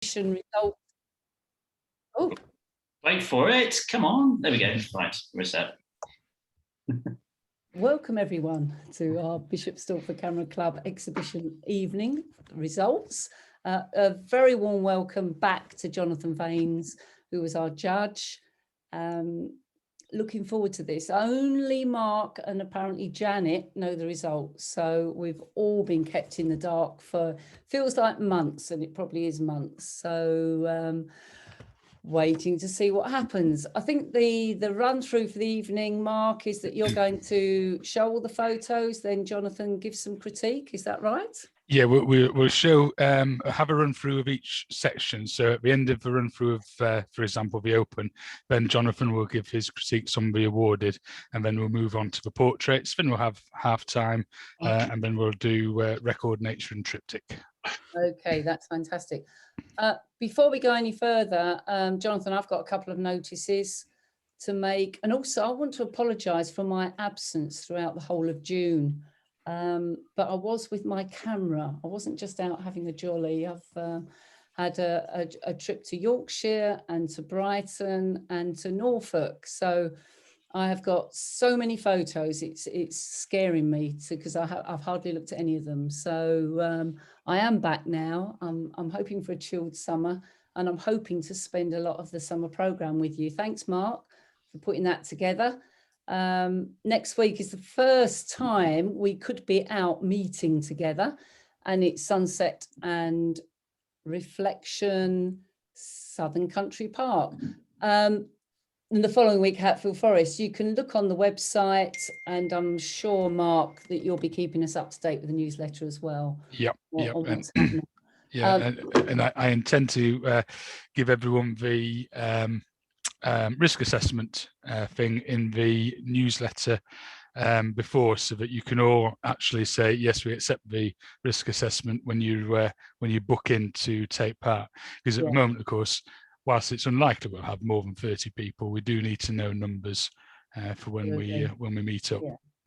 Results. Oh, wait for it. Come on. There we go. Right, we're set. Welcome everyone to our Bishop Stortford Camera Club exhibition evening results. A very warm welcome back to Jonathan Vaines, who was our judge. Looking forward to this. Only Mark and apparently Janet know the results, so we've all been kept in the dark for feels like months, and it probably is months. So waiting to see what happens. I think the run through for the evening, Mark, is that you're going to show all the photos, then Jonathan gives some critique. Is that right? Yeah, we'll show, have a run through of each section. So at the end of the run through of, for example, the open, then Jonathan will give his critiques on the awarded, and then we'll move on to the portraits. Then we'll have half time, and then we'll do record, nature, and triptych. Okay, that's fantastic. Before we go any further, Jonathan, I've got a couple of notices to make, and also I want to apologise for my absence throughout the whole of June. But I was with my camera. I wasn't just out having a jolly. I've had a trip to Yorkshire and to Brighton and to Norfolk. So I have got so many photos. It's scaring me because I've hardly looked at any of them. So I am back now. I'm hoping for a chilled summer, and I'm hoping to spend a lot of the summer programme with you. Thanks, Mark, for putting that together. Next week is the first time we could be out meeting together, and it's Sunset and Reflection, Southern Country Park. And the following week, Hatfield Forest. You can look on the website, and I'm sure, Mark, that you'll be keeping us up to date with the newsletter as well. Yep. Yeah, and I intend to give everyone the risk assessment thing in the newsletter before, so that you can all actually say yes, we accept the risk assessment when you book in to take part. Because at the moment, of course, whilst it's unlikely we'll have more than 30 people, we do need to know numbers for when we meet up.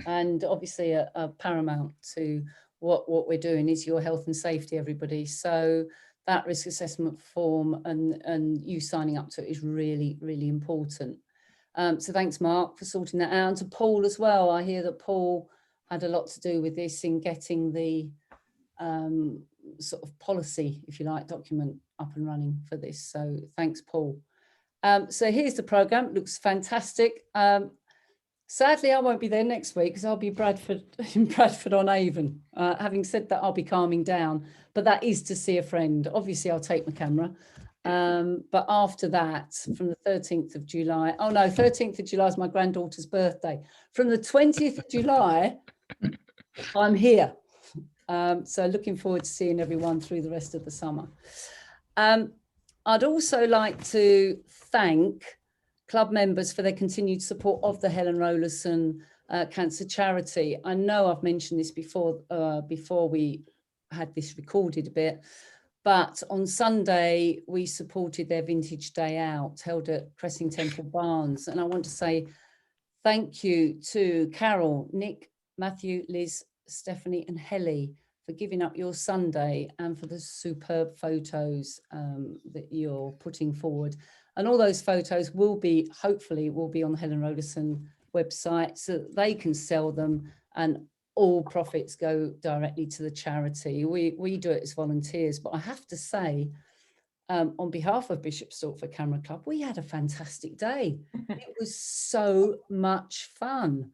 And obviously a paramount to what we're doing is your health and safety, everybody. So that risk assessment form and you signing up to it is really, really important. So thanks, Mark, for sorting that out. And to Paul as well. I hear that Paul had a lot to do with this in getting the sort of policy, if you like, document up and running for this. So thanks, Paul. So here's the programme. It looks fantastic. Sadly, I won't be there next week because I'll be in Bradford on Avon. Having said that, I'll be calming down, but that is to see a friend. Obviously, I'll take my camera. But after that, from the 13th of July, 13th of July is my granddaughter's birthday. From the 20th of July, I'm here. So looking forward to seeing everyone through the rest of the summer. I'd also like to thank club members for their continued support of the Helen Rollason Cancer Charity. I know I've mentioned this before we had this recorded a bit, but on Sunday we supported their Vintage Day Out held at Cressing Temple Barns, and I want to say thank you to Carol, Nick, Matthew, Liz, Stephanie and Helly for giving up your Sunday and for the superb photos that you're putting forward. And all those photos hopefully will be on the Helen Rollason website so that they can sell them, and all profits go directly to the charity. We do it as volunteers, but I have to say, on behalf of Bishop Stortford Camera Club, we had a fantastic day. It was so much fun.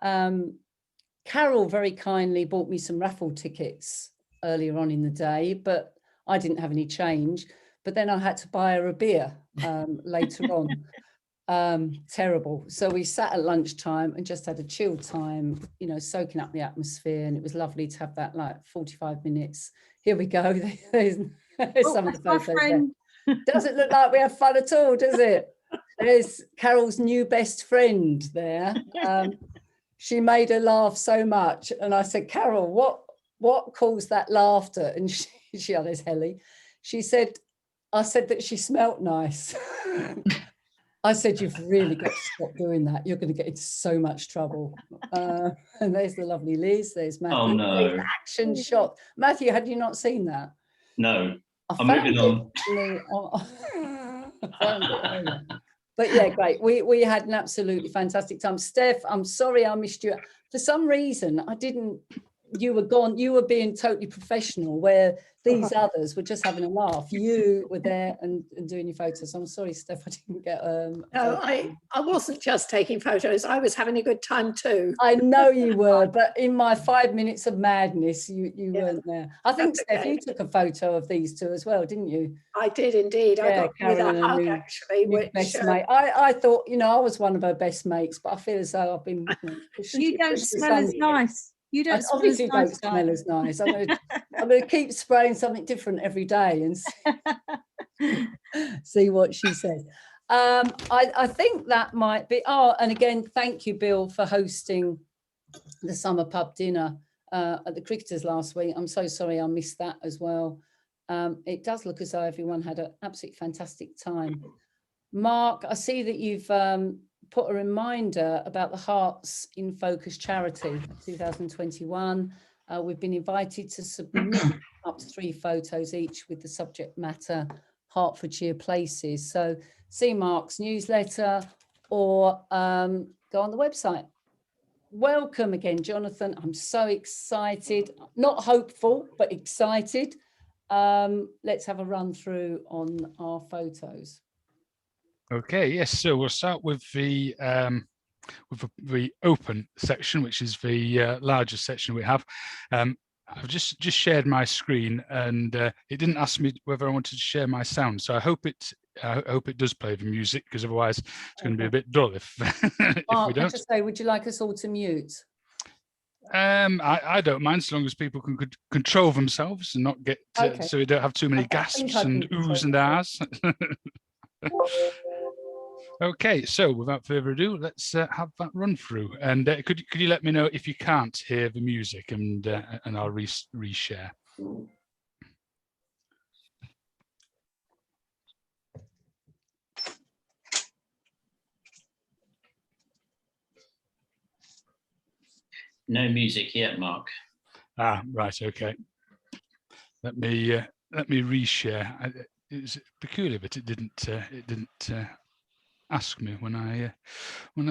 Carol very kindly bought me some raffle tickets earlier on in the day, but I didn't have any change. But then I had to buy her a beer later on. Terrible. So we sat at lunchtime and just had a chilled time, you know, soaking up the atmosphere. And it was lovely to have that like 45 minutes. Here we go. There's some of the photos there. Doesn't look like we have fun at all, does it? There's Carol's new best friend there. She made her laugh so much. And I said, Carol, what caused that laughter? And there's Helly. I said that she smelt nice. I said, you've really got to stop doing that. You're going to get into so much trouble. And there's the lovely Liz. There's Matthew. Oh, no. There's action shot. Matthew, had you not seen that? No. I'm moving on. I found it earlier. But yeah, great. We had an absolutely fantastic time. Steph, I'm sorry I missed you. For some reason, you were gone. You were being totally professional, where these others were just having a laugh. You were there and doing your photos. I'm sorry, Steph, I didn't get No, I wasn't just taking photos. I was having a good time too. I know you were, but in my 5 minutes of madness, you weren't there. I think, Steph, okay. you took a photo of these two as well, didn't you? I did indeed. I got with a hug, actually. Best mate. I thought, I was one of her best mates, but I feel as though I've been pushed. You don't smell as nice. You don't smell obviously as nice. Don't smell as nice. I'm going to keep spraying something different every day and see what she says. I think that might be. Oh, and again, thank you, Bill, for hosting the summer pub dinner at the Cricketers last week. I'm so sorry I missed that as well. It does look as though everyone had an absolutely fantastic time. Mark, I see that you've put a reminder about the Hearts in Focus charity 2021. We've been invited to submit up to 3 photos each with the subject matter Hertfordshire places. So see Mark's newsletter or go on the website. Welcome again, Jonathan. I'm so excited, not hopeful, but excited. Let's have a run through on our photos. Okay, yes, so we'll start with the open section, which is the largest section we have. I've just shared my screen, and it didn't ask me whether I wanted to share my sound, so I hope it does play the music, because otherwise it's going to be a bit dull if, if we don't. Just say, would you like us all to mute? I don't mind, so long as people can control themselves and not get so we don't have too many gasps and oohs and ahs. Okay, so without further ado, let's have that run through. And could you let me know if you can't hear the music, and I'll reshare. No music yet, Mark. Ah, right, okay. Let me reshare. It's peculiar, but it didn't ask me when I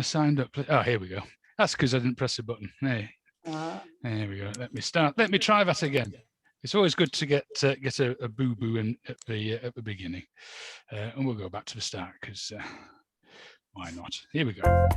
signed up. Oh, here we go. That's because I didn't press a button. Hey, there we go. Let me start. Let me try that again. It's always good to get a boo-boo in at the beginning, and we'll go back to the start, because why not? Here we go.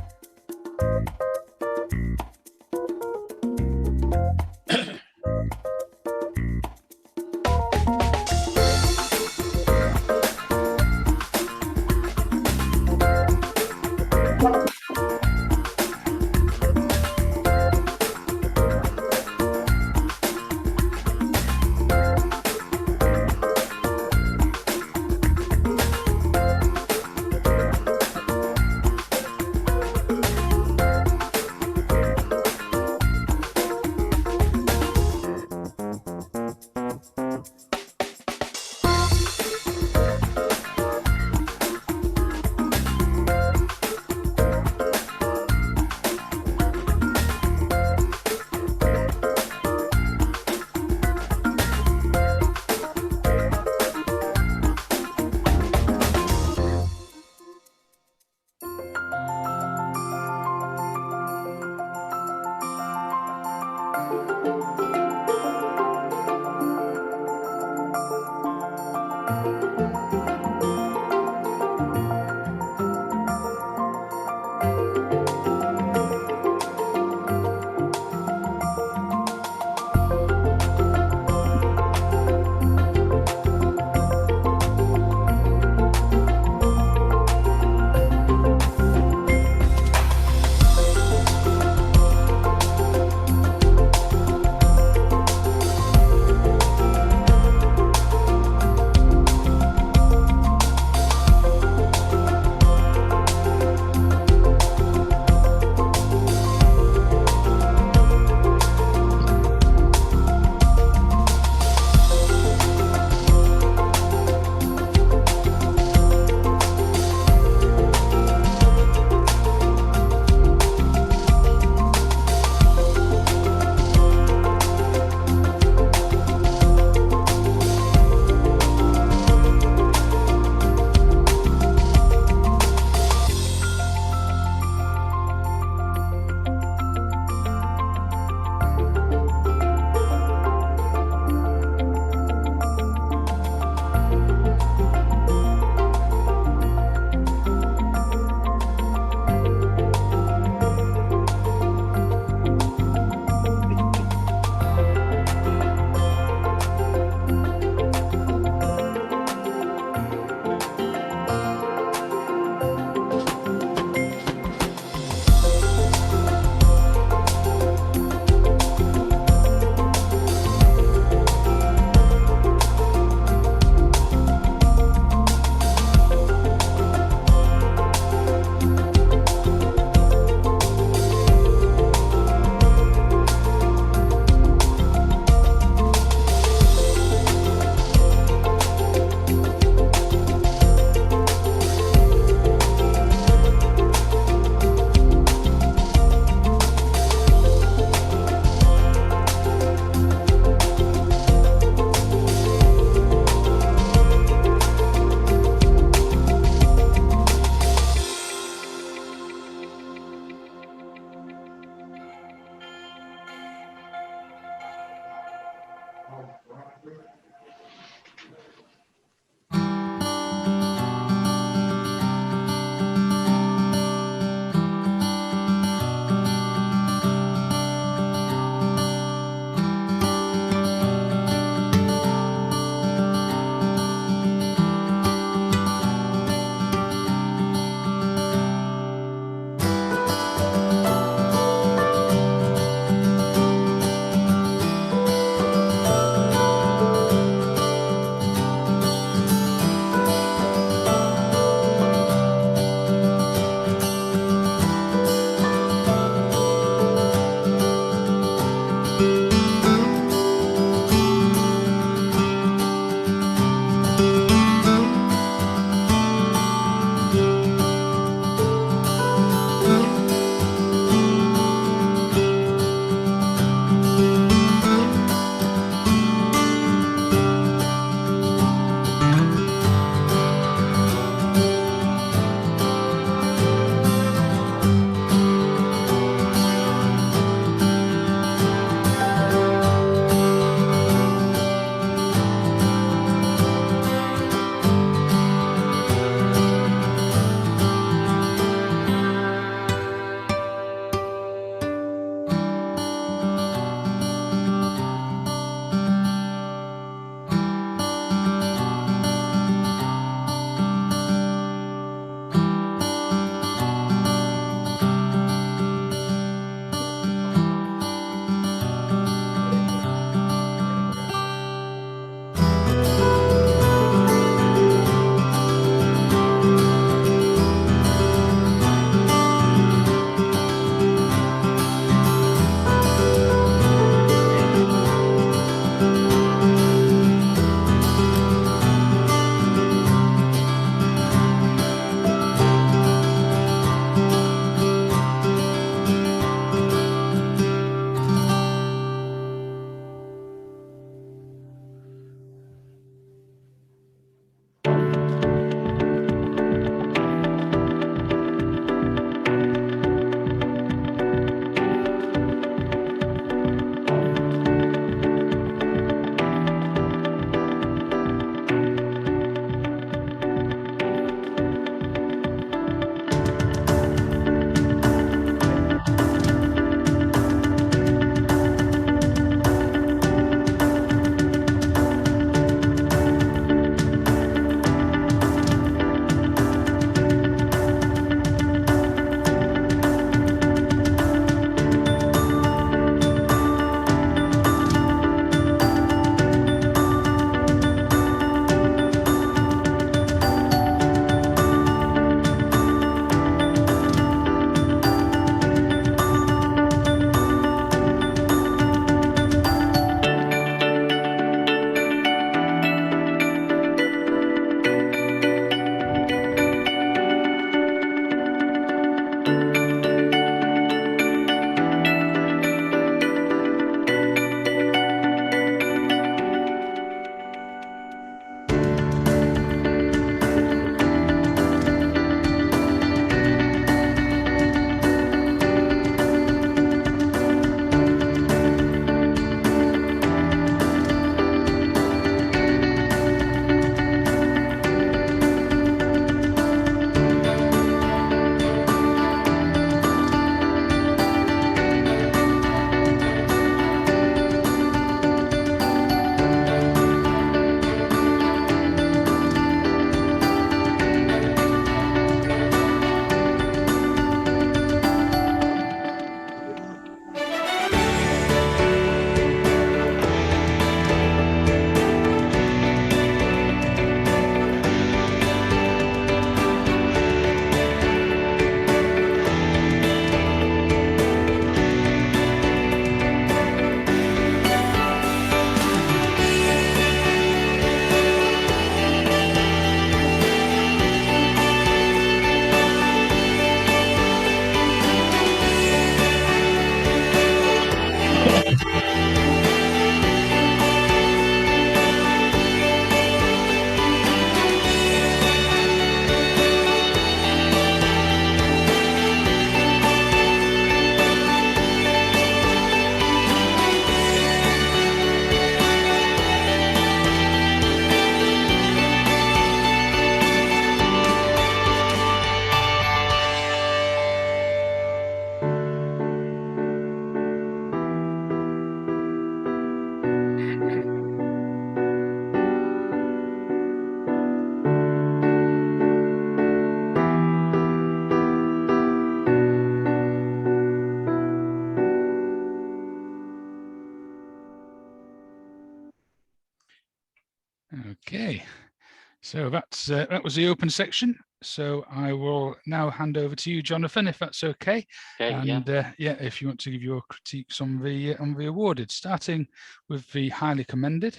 So that was the open section. So I will now hand over to you, Jonathan, if that's okay. Okay, And yeah, if you want to give your critiques on the awarded, starting with the highly commended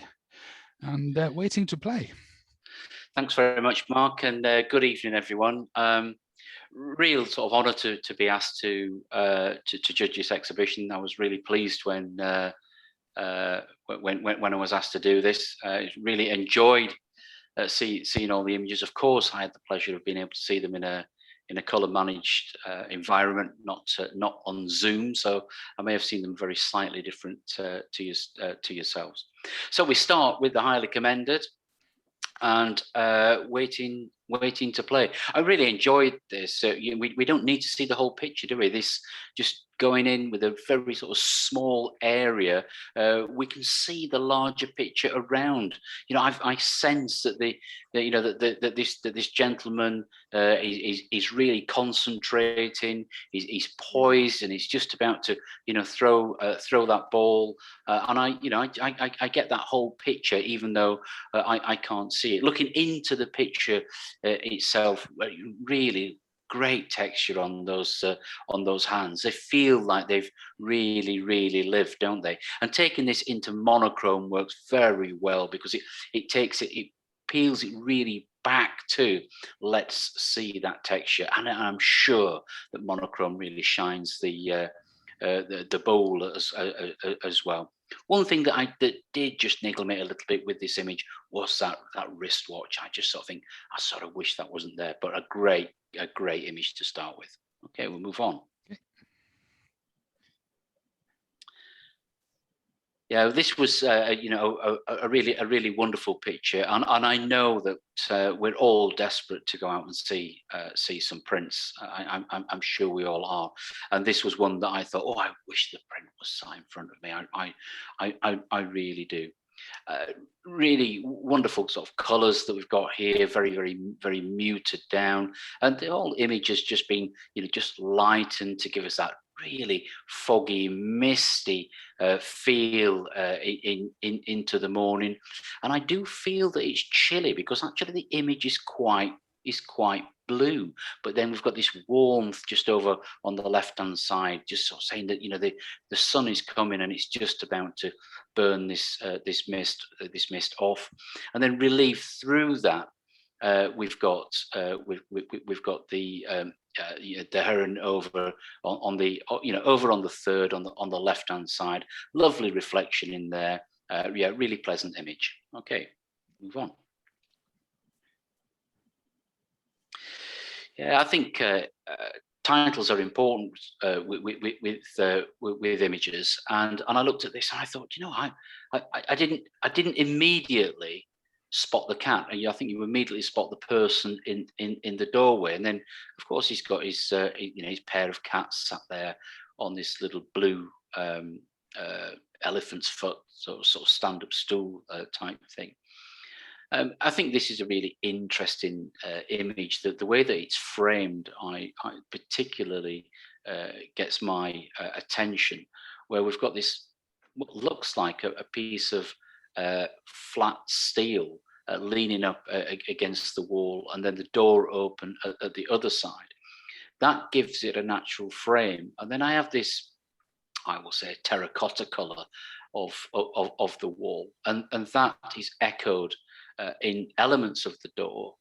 and waiting to play. Thanks very much, Mark, and good evening, everyone. Real sort of honour to be asked to judge this exhibition. I was really pleased when I was asked to do this. Really enjoyed seeing all the images. Of course, I had the pleasure of being able to see them in a colour managed environment, not on Zoom. So I may have seen them very slightly different to yourselves. So we start with the highly commended and waiting to play. I really enjoyed this. We don't need to see the whole picture, do we? This just going in with a very sort of small area, we can see the larger picture around. You know, I sense that that this gentleman is really concentrating. He's poised and he's just about to throw that ball. And I get that whole picture, even though I can't see it. Looking into the picture itself, really great texture on those hands. They feel like they've really lived, don't they? And taking this into monochrome works very well, because it peels it really back to, let's see that texture. And I'm sure that monochrome really shines the bowl as well. One thing that did just niggle me a little bit with this image was that wristwatch. I just sort of think, I sort of wish that wasn't there, but a great image to start with. Okay, we'll move on. Yeah, this was a really wonderful picture, and I know that we're all desperate to go out and see some prints. I'm sure we all are, and this was one that I thought, oh, I wish the print was sat in front of me. I really do. Really wonderful sort of colours that we've got here, very muted down, and the whole image has just been just lightened to give us that really foggy, misty feel into the morning. And I do feel that it's chilly, because actually the image is quite blue, but then we've got this warmth just over on the left hand side, just sort of saying that the sun is coming and it's just about to burn this mist off. And then relief through that, we've got the heron over on the over on the third on the left hand side. Lovely reflection in there. Yeah, really pleasant image. Okay, move on. Yeah, I think titles are important with images, and I looked at this and I thought, I didn't immediately spot the cat, and I think you immediately spot the person in the doorway, and then of course he's got his his pair of cats sat there on this little blue elephant's foot sort of stand-up stool type thing. I think this is a really interesting image. That the way that it's framed, I particularly gets my attention, where we've got this what looks like a piece of flat steel leaning up against the wall, and then the door open at the other side. That gives it a natural frame. And then I have this, I will say, terracotta color of the wall, and that is echoed in elements of the door,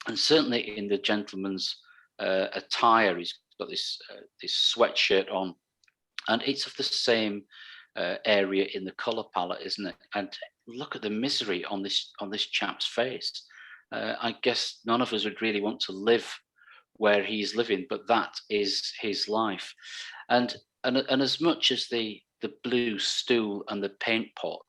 and certainly in the gentleman's attire. He's got this sweatshirt on, and it's of the same area in the color palette, isn't it? And look at the misery on this chap's face. I guess none of us would really want to live where he's living, but that is his life. And as much as the blue stool and the paint pot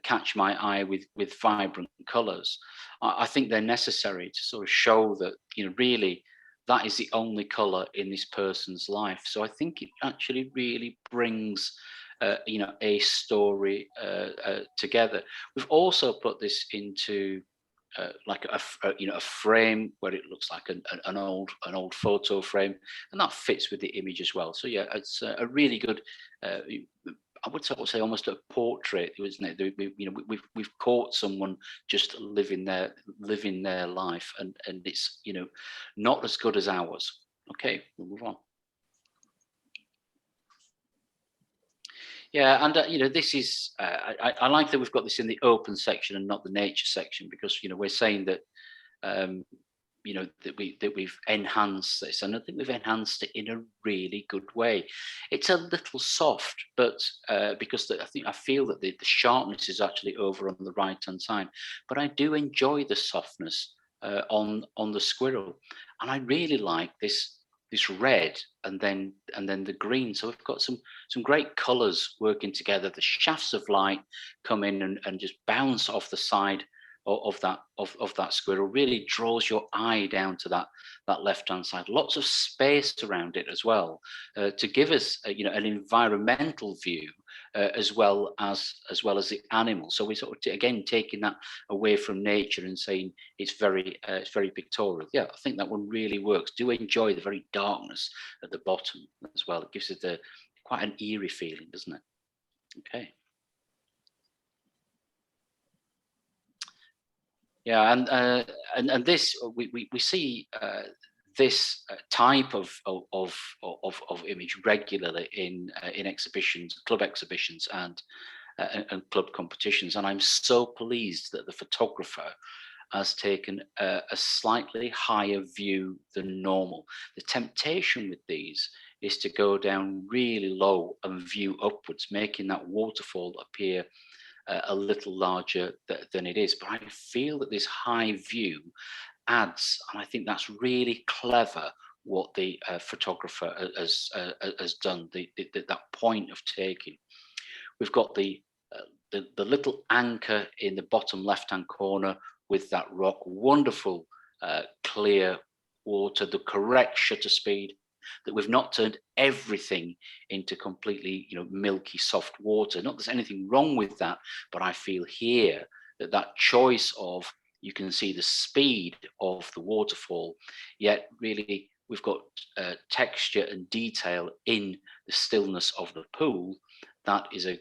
catch my eye with vibrant colors, I think they're necessary to sort of show that really that is the only color in this person's life. So I think it actually really brings a story together. We've also put this into like a frame where it looks like an old photo frame, and that fits with the image as well. So yeah, it's a really good I would say almost a portrait, isn't it? We've caught someone just living their life, and it's, you know, not as good as ours. Okay, we'll move on. Yeah, and you know, this is I like that we've got this in the open section and not the nature section, because, you know, we're saying that you know, that we've enhanced this, and I think we've enhanced it in a really good way. It's a little soft, but because I feel that the sharpness is actually over on the right hand side, but I do enjoy the softness on the squirrel, and I really like this red and then the green. So we've got some great colors working together. The shafts of light come in and just bounce off the side of that squirrel. Really draws your eye down to that left hand side. Lots of space around it as well, to give us you know, an environmental view as well as the animal. So we sort of again taking that away from nature and saying it's very pictorial. Yeah, I think that one really works. Do enjoy the very darkness at the bottom as well. It gives it quite an eerie feeling, doesn't it? Okay. Yeah, and this we see this type of image regularly in exhibitions, club exhibitions, and club competitions, and I'm so pleased that the photographer has taken a slightly higher view than normal. The temptation with these is to go down really low and view upwards, making that waterfall appear a little larger than it is. But I feel that this high view adds, and I think that's really clever what the photographer has done, that point of taking. We've got the little anchor in the bottom left-hand corner with that rock, wonderful clear water, the correct shutter speed, that we've not turned everything into completely, you know, milky soft water. Not that there's anything wrong with that, but I feel here that choice of, you can see the speed of the waterfall, yet really we've got texture and detail in the stillness of the pool. That is a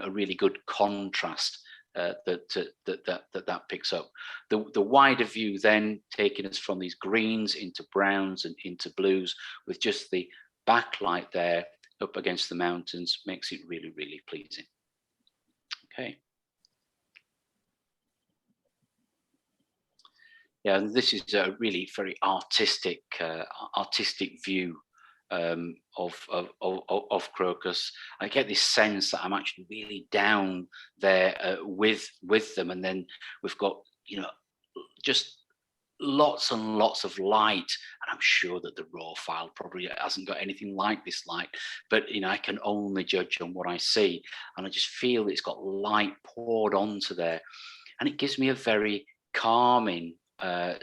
really good contrast that picks up. The wider view then taking us from these greens into browns and into blues, with just the backlight there up against the mountains, makes it really, really pleasing. Okay. Yeah, and this is a really very artistic view of crocus. I get this sense that I'm actually really down there with them, and then we've got, you know, just lots and lots of light, and I'm sure that the raw file probably hasn't got anything like this light, but you know, I can only judge on what I see, and I just feel it's got light poured onto there, and it gives me a very calming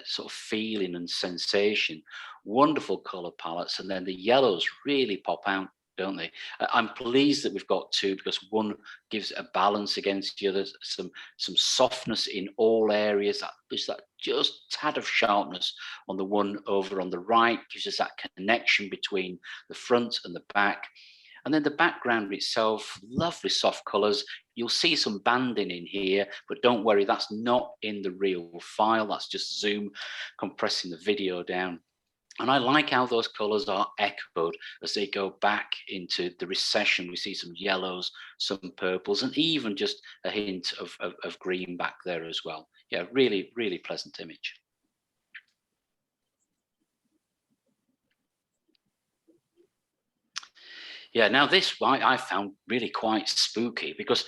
sort of feeling and sensation. Wonderful color palettes, and then the yellows really pop out, don't they? I'm pleased that we've got two, because one gives a balance against the other, some softness in all areas, that just tad of sharpness on the one over on the right, gives us that connection between the front and the back. And then the background itself, lovely soft colors. You'll see some banding in here, but don't worry, that's not in the real file. That's just Zoom compressing the video down. And I like how those colors are echoed as they go back into the recession. We see some yellows, some purples, and even just a hint of green back there as well. Yeah, really, really pleasant image. Yeah, now this I found really quite spooky, because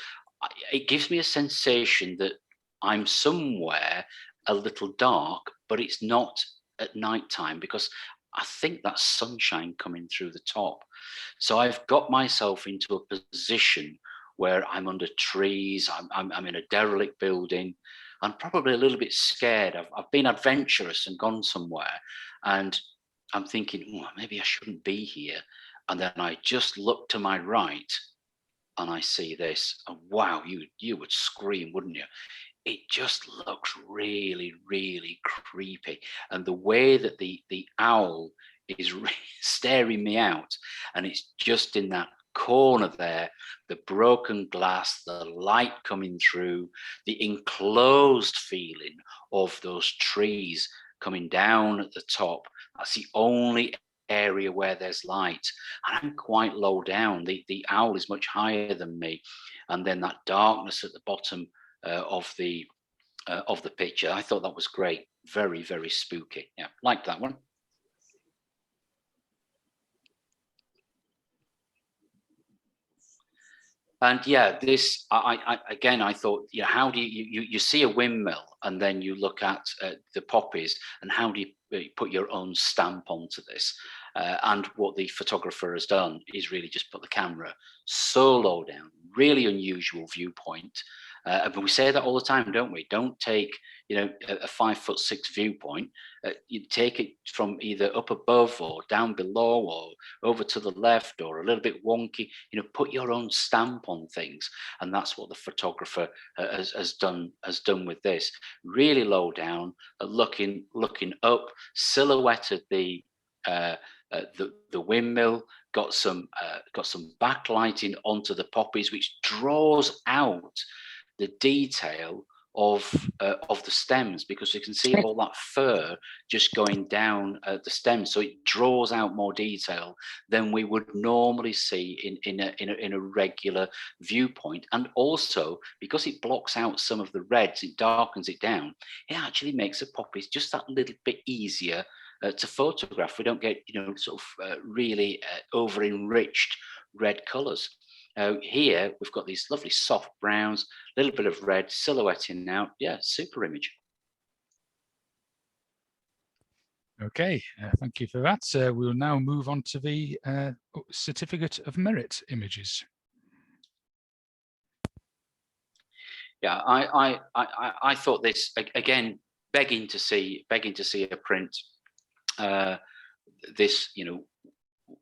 it gives me a sensation that I'm somewhere a little dark, but it's not at night time, because I think that's sunshine coming through the top. So I've got myself into a position where I'm under trees, I'm in a derelict building. I'm probably a little bit scared. I've been adventurous and gone somewhere, and I'm thinking, oh, maybe I shouldn't be here. And then I just look to my right and I see this. And wow, you would scream, wouldn't you? It just looks really, really creepy. And the way that the owl is staring me out, and it's just in that corner there, the broken glass, the light coming through, the enclosed feeling of those trees coming down at the top. That's the only area where there's light, and I'm quite low down. The owl is much higher than me, and then that darkness at the bottom of the picture. I thought that was great. Very, very spooky. Yeah, like that one. And yeah, this I thought, you know, how do you see a windmill and then you look at the poppies, and how do you put your own stamp onto this? And what the photographer has done is really just put the camera so low down, really unusual viewpoint. But we say that all the time, don't we? Don't take, you know, a 5'6" viewpoint. You take it from either up above or down below or over to the left or a little bit wonky. You know, put your own stamp on things, and that's what the photographer has done with this. Really low down, looking up, silhouetted the windmill. Got some backlighting onto the poppies, which draws out the detail of the stems, because you can see all that fur just going down the stems, so it draws out more detail than we would normally see in a regular viewpoint. And also, because it blocks out some of the reds, it darkens it down. It actually makes the poppies just that little bit easier to photograph. We don't get, you know, sort of really over enriched red colors. Here we've got these lovely soft browns, a little bit of red silhouetting out. Yeah, super image. Okay, thank you for that. We'll now move on to the Certificate of Merit images. Yeah, I thought this, again, begging to see a print. This, you know,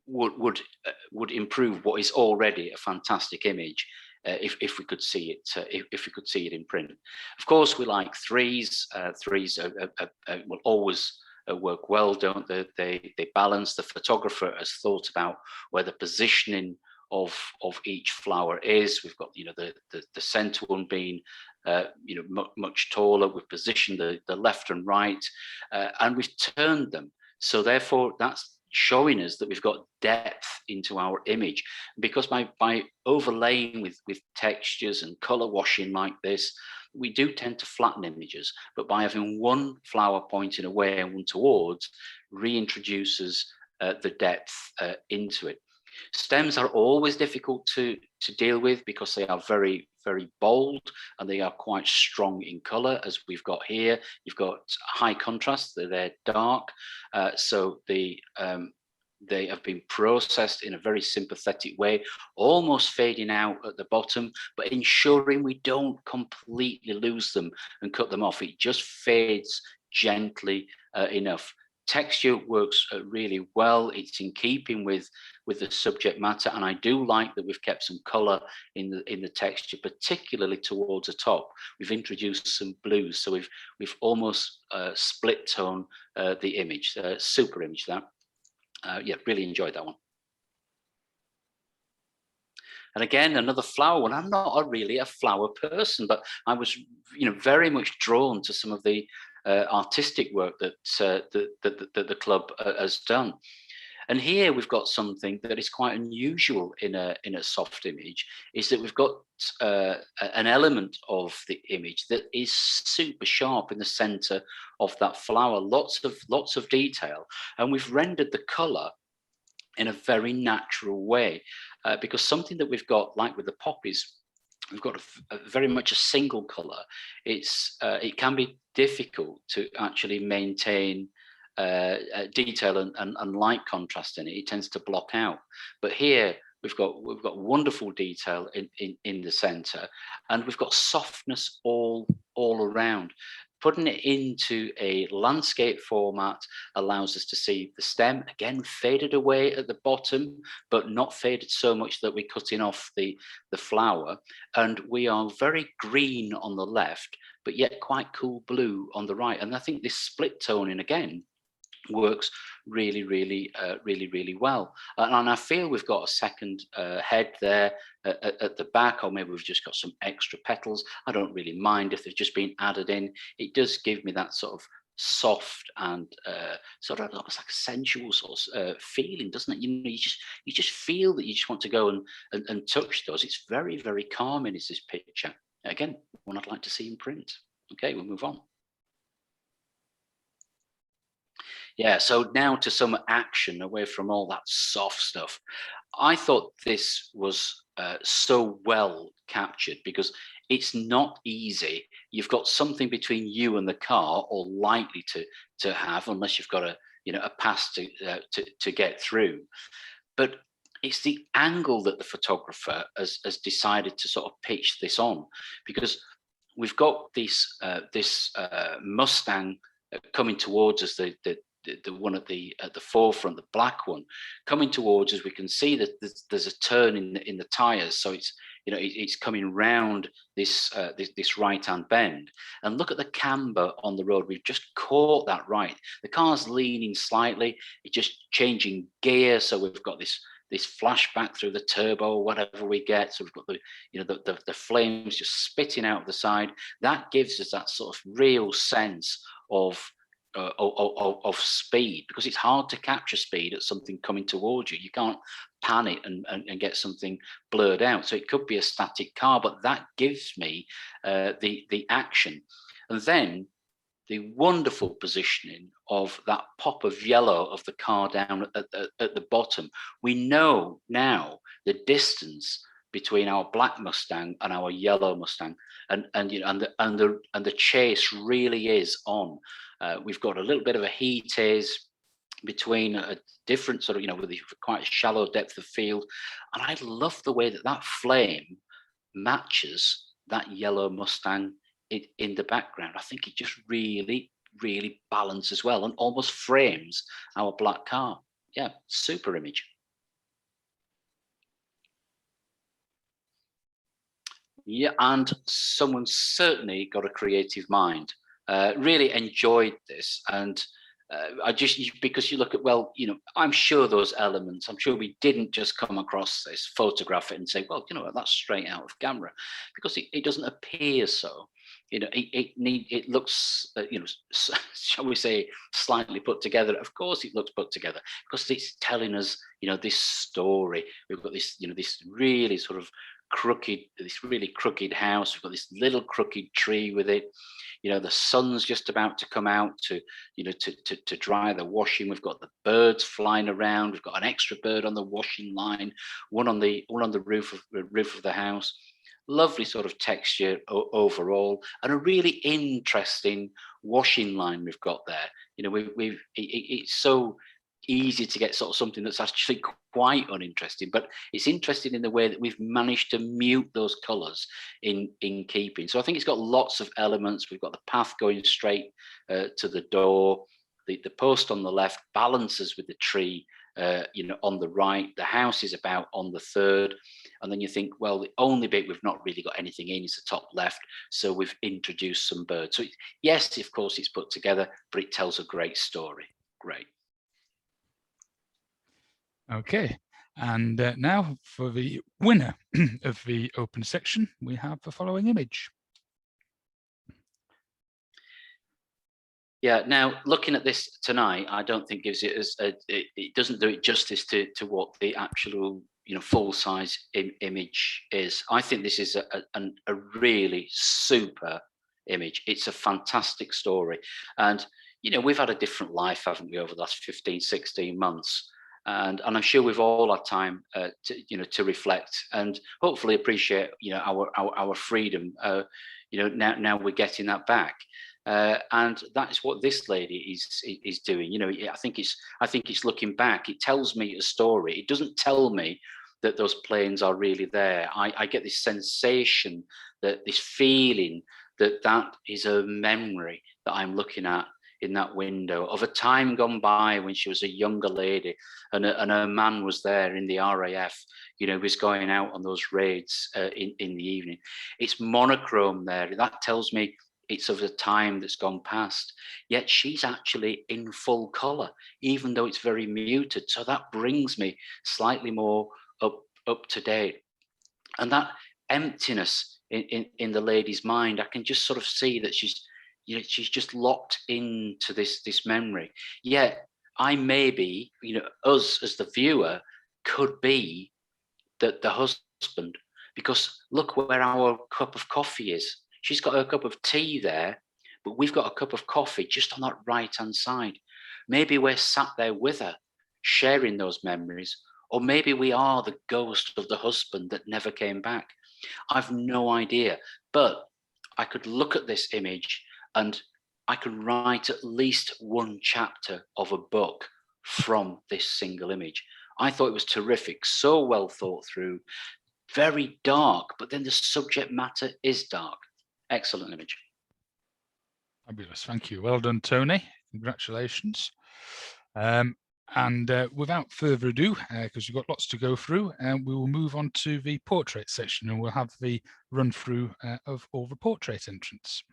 would improve what is already a fantastic image if we could see it if we could see it in print. Of course, we like threes. Threes will always work well, don't they? They balance. The photographer has thought about where the positioning of each flower is. We've got, you know, the center one being you know, much taller. We've positioned the left and right, and we've turned them. So therefore, that's showing us that we've got depth into our image. Because by overlaying with textures and color washing like this, we do tend to flatten images. But by having one flower pointing away and one towards, reintroduces the depth into it. Stems are always difficult to deal with because they are very, very bold, and they are quite strong in color, as we've got here. You've got high contrast, they're dark, so they have been processed in a very sympathetic way, almost fading out at the bottom, but ensuring we don't completely lose them and cut them off. It just fades gently enough. Texture works really well. It's in keeping with the subject matter, and I do like that we've kept some color in the texture, particularly towards the top. We've introduced some blues, so we've almost split tone the image. Super image that. Yeah, really enjoyed that one. And again, another flower one. I'm not really a flower person, but I was, you know, very much drawn to some of the artistic work that the club has done. And here we've got something that is quite unusual in a soft image, is that we've got an element of the image that is super sharp in the center of that flower, lots of detail, and we've rendered the color in a very natural way, because something that we've got, like with the poppies, we've got very much a single color. It can be difficult to actually maintain detail and light contrast in it. It tends to block out. But here we've got wonderful detail in the center, and we've got softness all around. Putting it into a landscape format allows us to see the stem, again, faded away at the bottom, but not faded so much that we're cutting off the flower. And we are very green on the left, but yet quite cool blue on the right. And I think this split toning, again, works really, really well. And I feel we've got a second head there at the back, or maybe we've just got some extra petals. I don't really mind if they've just been added in. It does give me that sort of soft and sort of almost like a sensual sort of feeling, doesn't it? You know, you just feel that you just want to go and touch those. It's very, very calming, is this picture. Again, one I'd like to see in print. Okay, we'll move on. Yeah, so now to some action away from all that soft stuff. I thought this was so well captured because it's not easy. You've got something between you and the car, or likely to have, unless you've got a pass to get through. But it's the angle that the photographer has decided to sort of pitch this on, because we've got this Mustang coming towards us, the one at the forefront, the black one, coming towards us. We can see that there's a turn in the tires, so it's coming round this right-hand bend. And look at the camber on the road. We've just caught that right. The car's leaning slightly. It's just changing gear, so we've got this flashback through the turbo, whatever we get. So we've got the flames just spitting out of the side. That gives us that sort of real sense of speed, because it's hard to capture speed at something coming towards you. You can't pan it and get something blurred out. So it could be a static car, but that gives me the action. And then the wonderful positioning of that pop of yellow of the car down at the bottom. We know now the distance between our black Mustang and our yellow Mustang, and the chase really is on. We've got a little bit of a heat haze between a different sort of, with quite a shallow depth of field. And I love the way that flame matches that yellow Mustang in the background. I think it just really, really balances well and almost frames our black car. Yeah, super image. Yeah, and someone certainly got a creative mind. Really enjoyed this, and because you look at, I'm sure those elements, I'm sure we didn't just come across this, photograph it and say, well, that's straight out of camera, because it doesn't appear so. It looks, shall we say, slightly put together. Of course, it looks put together because it's telling us, this story. We've got this, this really sort of really crooked house. We've got this little crooked tree with it. The sun's just about to come out to dry the washing. We've got the birds flying around. We've got an extra bird on the washing line, one on the roof of the house. Lovely sort of texture overall, and a really interesting washing line we've got there. It's so easy to get sort of something that's actually quite uninteresting, but it's interesting in the way that we've managed to mute those colors in keeping. So I think it's got lots of elements. We've got the path going straight to the door. The post on the left balances with the tree on the right. The house is about on the third. And then you think, well, the only bit we've not really got anything in is the top left. So we've introduced some birds. So yes, of course, it's put together, but it tells a great story. Great. Okay, and now for the winner of the open section, we have the following image. Yeah, now looking at this tonight, I don't think gives it it doesn't do it justice to what the actual full size image is. I think this is a really super image. It's a fantastic story, and we've had a different life, haven't we, over the last 15, 16 months. And I'm sure we've all had time to reflect and hopefully appreciate our freedom. Now we're getting that back, and that is what this lady is doing. I think it's looking back. It tells me a story. It doesn't tell me that those planes are really there. I get this sensation, this feeling that is a memory that I'm looking at in that window of a time gone by when she was a younger lady, and her man was there in the RAF, was going out on those raids in the evening. It's monochrome there. That tells me it's of a time that's gone past, yet she's actually in full colour, even though it's very muted. So that brings me slightly more up to date. And that emptiness in the lady's mind, I can just sort of see that she's just locked into this memory. Yet I maybe, us as the viewer could be the husband, because look where our cup of coffee is. She's got her cup of tea there, but we've got a cup of coffee just on that right-hand side. Maybe we're sat there with her, sharing those memories, or maybe we are the ghost of the husband that never came back. I've no idea, but I could look at this image and I could write at least one chapter of a book from this single image. I thought it was terrific, so well thought through, very dark, but then the subject matter is dark. Excellent image. Fabulous, thank you. Well done, Tony. Congratulations. And without further ado, because we've got lots to go through, we will move on to the portrait section, and we'll have the run through of all the portrait entrants.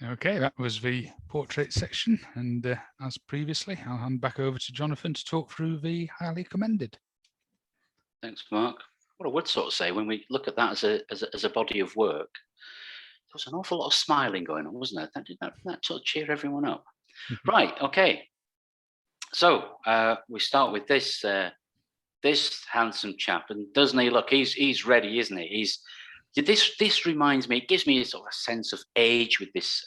Okay, that was the portrait section, and as previously, I'll hand back over to Jonathan to talk through the highly commended. Thanks, Mark. What I would sort of say, when we look at that as a body of work, there was an awful lot of smiling going on, wasn't there? That sort of cheer everyone up. Right, okay. So we start with this this handsome chap, and doesn't he look? He's ready, isn't he? This reminds me. It gives me a sort of a sense of age with this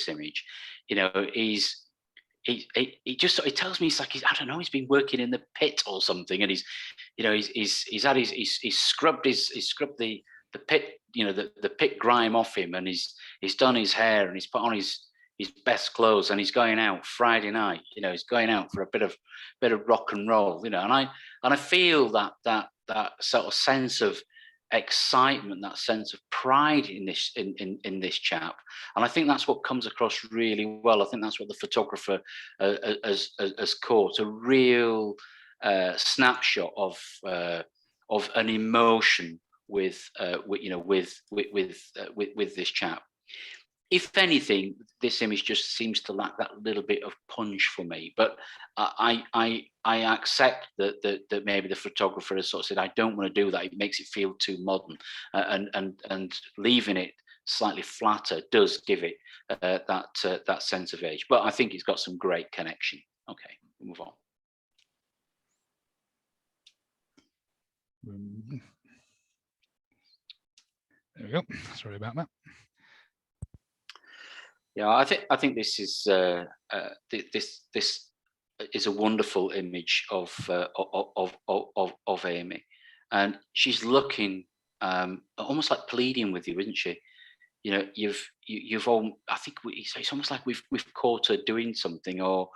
image. You know, he tells me I don't know, he's been working in the pit or something, and he's scrubbed the pit, you know, the pit grime off him, and he's done his hair, and he's put on his best clothes, and he's going out Friday night. You know, he's going out for a bit of rock and roll. You know, and I feel that sort of sense of excitement, that sense of pride in this chap, and I think that's what comes across really well. I think that's what the photographer has caught, a real snapshot of an emotion with this chap. If anything, this image just seems to lack that little bit of punch for me. But I accept that maybe the photographer has sort of said, I don't want to do that. It makes it feel too modern, and leaving it slightly flatter does give it that sense of age. But I think it's got some great connection. Okay, we'll move on. There we go. Sorry about that. Yeah, I think this is this is a wonderful image of Amy, and she's looking almost like pleading with you, isn't she? You know, you've all. I think it's almost like we've caught her doing something, or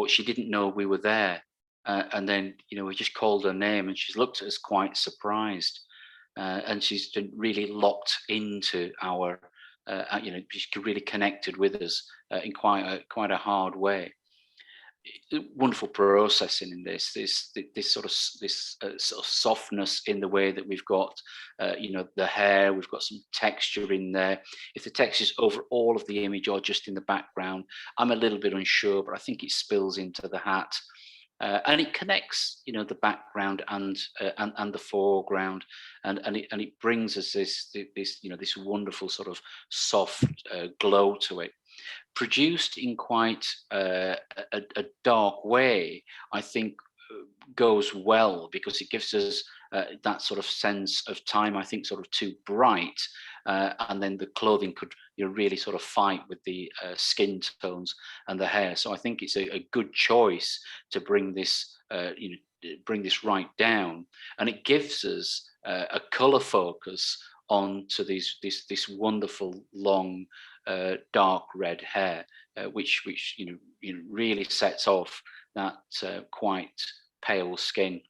she didn't know we were there, and then we just called her name, and she's looked at us quite surprised, and she's been really locked into our. She's really connected with us in quite a hard way. Wonderful processing in this sort of softness in the way that we've got, the hair. We've got some texture in there. If the texture's over all of the image or just in the background, I'm a little bit unsure, but I think it spills into the hat. And it connects, the background and the foreground, and it brings us this wonderful sort of soft glow to it, produced in quite a dark way. I think goes well because it gives us that sort of sense of time. I think sort of too bright, and then the clothing could really sort of fight with the skin tones and the hair. So I think it's a good choice to bring this right down, and it gives us a color focus onto this wonderful long dark red hair, which really sets off that quite pale skin.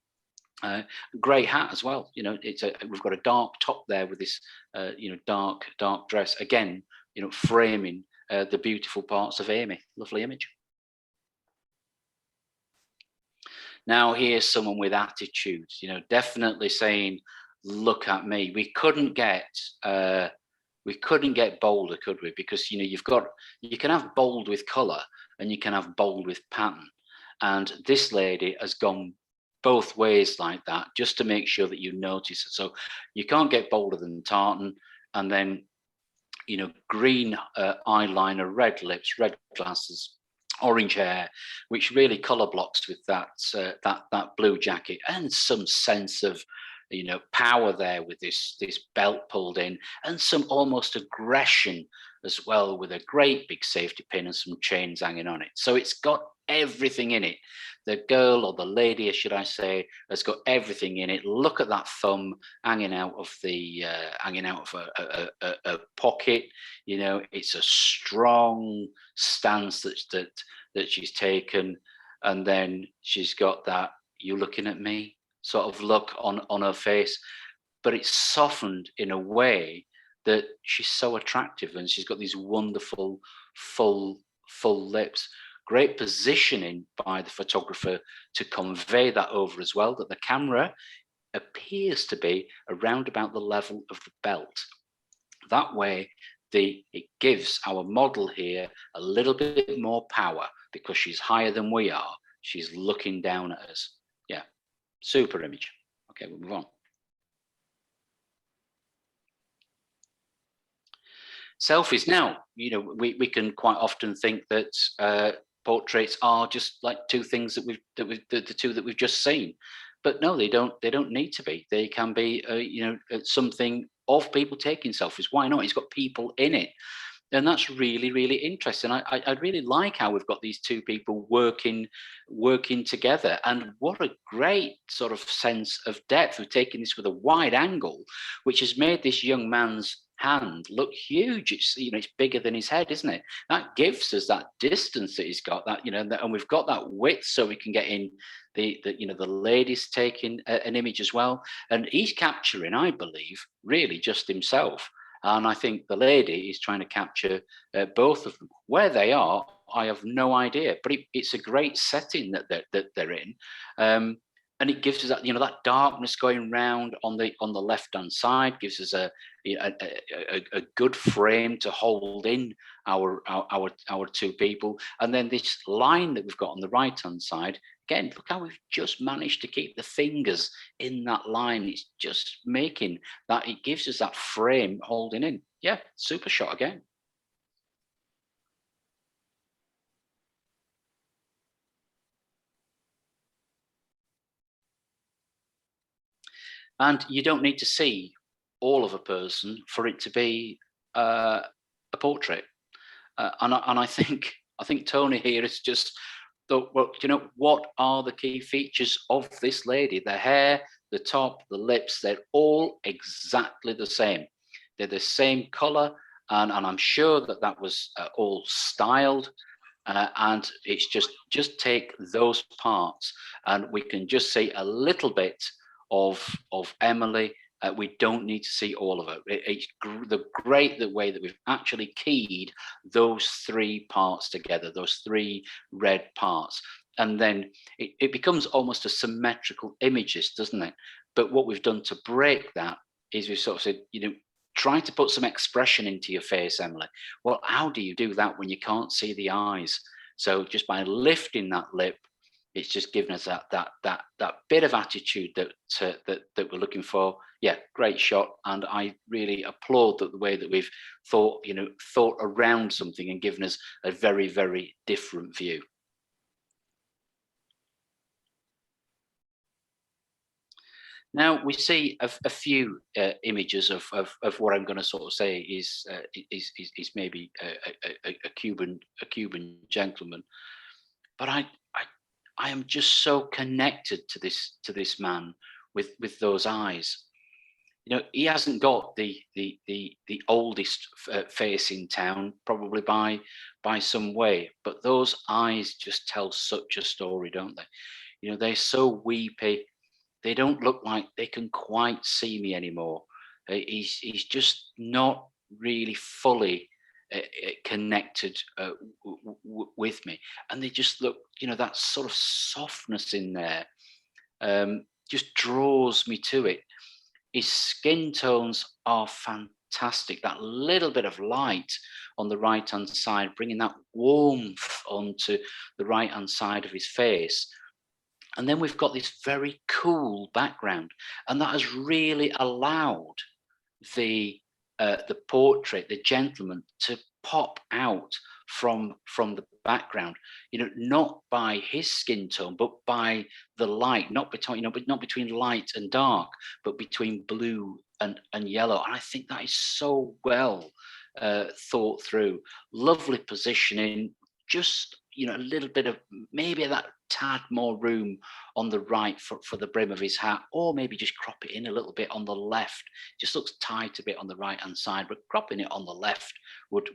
Great hat as well. We've got a dark top there with this dark dress, again framing the beautiful parts of Amy. Lovely image. Now here's someone with attitude, definitely saying, look at me. We couldn't get bolder, could we? Because you can have bold with color and you can have bold with pattern, and this lady has gone both ways like that, just to make sure that you notice it. So you can't get bolder than tartan, and then green eyeliner, red lips, red glasses, orange hair, which really color blocks with that blue jacket, and some sense of power there with this belt pulled in, and some almost aggression as well, with a great big safety pin and some chains hanging on it. So it's got everything in it. The girl, or the lady, should I say, has got everything in it. Look at that thumb hanging out of a pocket. It's a strong stance that she's taken, and then she's got that "you looking at me" sort of look on her face, but it's softened in a way that she's so attractive, and she's got these wonderful full lips. Great positioning by the photographer to convey that over as well, that the camera appears to be around about the level of the belt. That way it gives our model here a little bit more power because she's higher than we are. She's looking down at us. Yeah, super image. Okay, we'll move on. Selfies. Now, you know, we can quite often think that portraits are just like two things that the two that we've just seen, but no, they don't need to be. They can be you know, something of people taking selfies. Why not? It's got people in it, and that's really interesting. I really like how we've got these two people working together, and what a great sort of sense of depth. We've taken this with a wide angle, which has made this young man's hand look huge. It's, you know, it's bigger than his head, isn't it? That gives us that distance that he's got, that, you know, and we've got that width so we can get in the you know, the lady's taking an image as well, and he's capturing, I believe, really just himself. And I think the lady is trying to capture both of them. Where they are, I have no idea, but it's a great setting that they're in. And it gives us that, you know, that darkness going round on the left-hand side, gives us a good frame to hold in our two people. And then this line that we've got on the right-hand side, again, look how we've just managed to keep the fingers in that line. It's just making that, it gives us that frame holding in. Yeah, super shot again. And you don't need to see all of a person for it to be a portrait. And I think Tony here is just thought, well, you know, what are the key features of this lady? The hair, the top, the lips, they're all exactly the same. They're the same color, and I'm sure that was all styled. And it's just take those parts, and we can just see a little bit of Emily. We don't need to see all of it. It's the great the way that we've actually keyed those three parts together, those three red parts, and then it becomes almost a symmetrical images, doesn't it? But what we've done to break that is we've sort of said, you know, try to put some expression into your face, Emily. Well, how do you do that when you can't see the eyes? So just by lifting that lip, it's just given us that bit of attitude that we're looking for. Yeah, great shot, and I really applaud the way that we've thought around something and given us a very different view. Now we see a few images of what I'm going to sort of say is maybe a Cuban gentleman, but I am just so connected to this man with those eyes. You know, he hasn't got the oldest face in town, probably by some way, but those eyes just tell such a story, don't they? You know, they're so weepy. They don't look like they can quite see me anymore. He's just not really fully connected with me, and they just look, you know, that sort of softness in there just draws me to it. His skin tones are fantastic. That little bit of light on the right hand side, bringing that warmth onto the right hand side of his face. And then we've got this very cool background, and that has really allowed the portrait, the gentleman, to pop out from the background. You know, not by his skin tone, but by the light, not between light and dark, but between blue and yellow. And I think that is so well thought through. Lovely positioning. Just, you know, a little bit of maybe that tad more room on the right for the brim of his hat, or maybe just crop it in a little bit on the left. Just looks tight a bit on the right hand side, but cropping it on the left would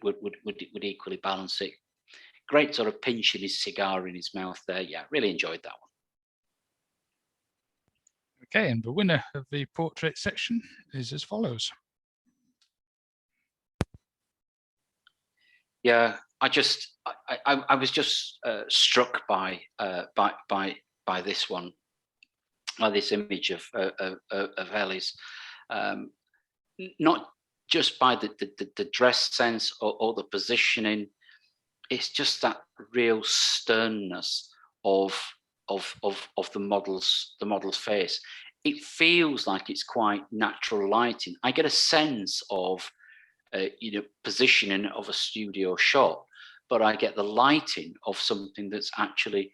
equally balance it. Great sort of pinching his cigar in his mouth there. Yeah, really enjoyed that one. Okay, and the winner of the portrait section is as follows. Yeah, I was just struck by this one, by this image of Ellie's. Not just by the dress sense or the positioning, it's just that real sternness of the model's face. It feels like it's quite natural lighting. I get a sense of positioning of a studio shot, but I get the lighting of something that's actually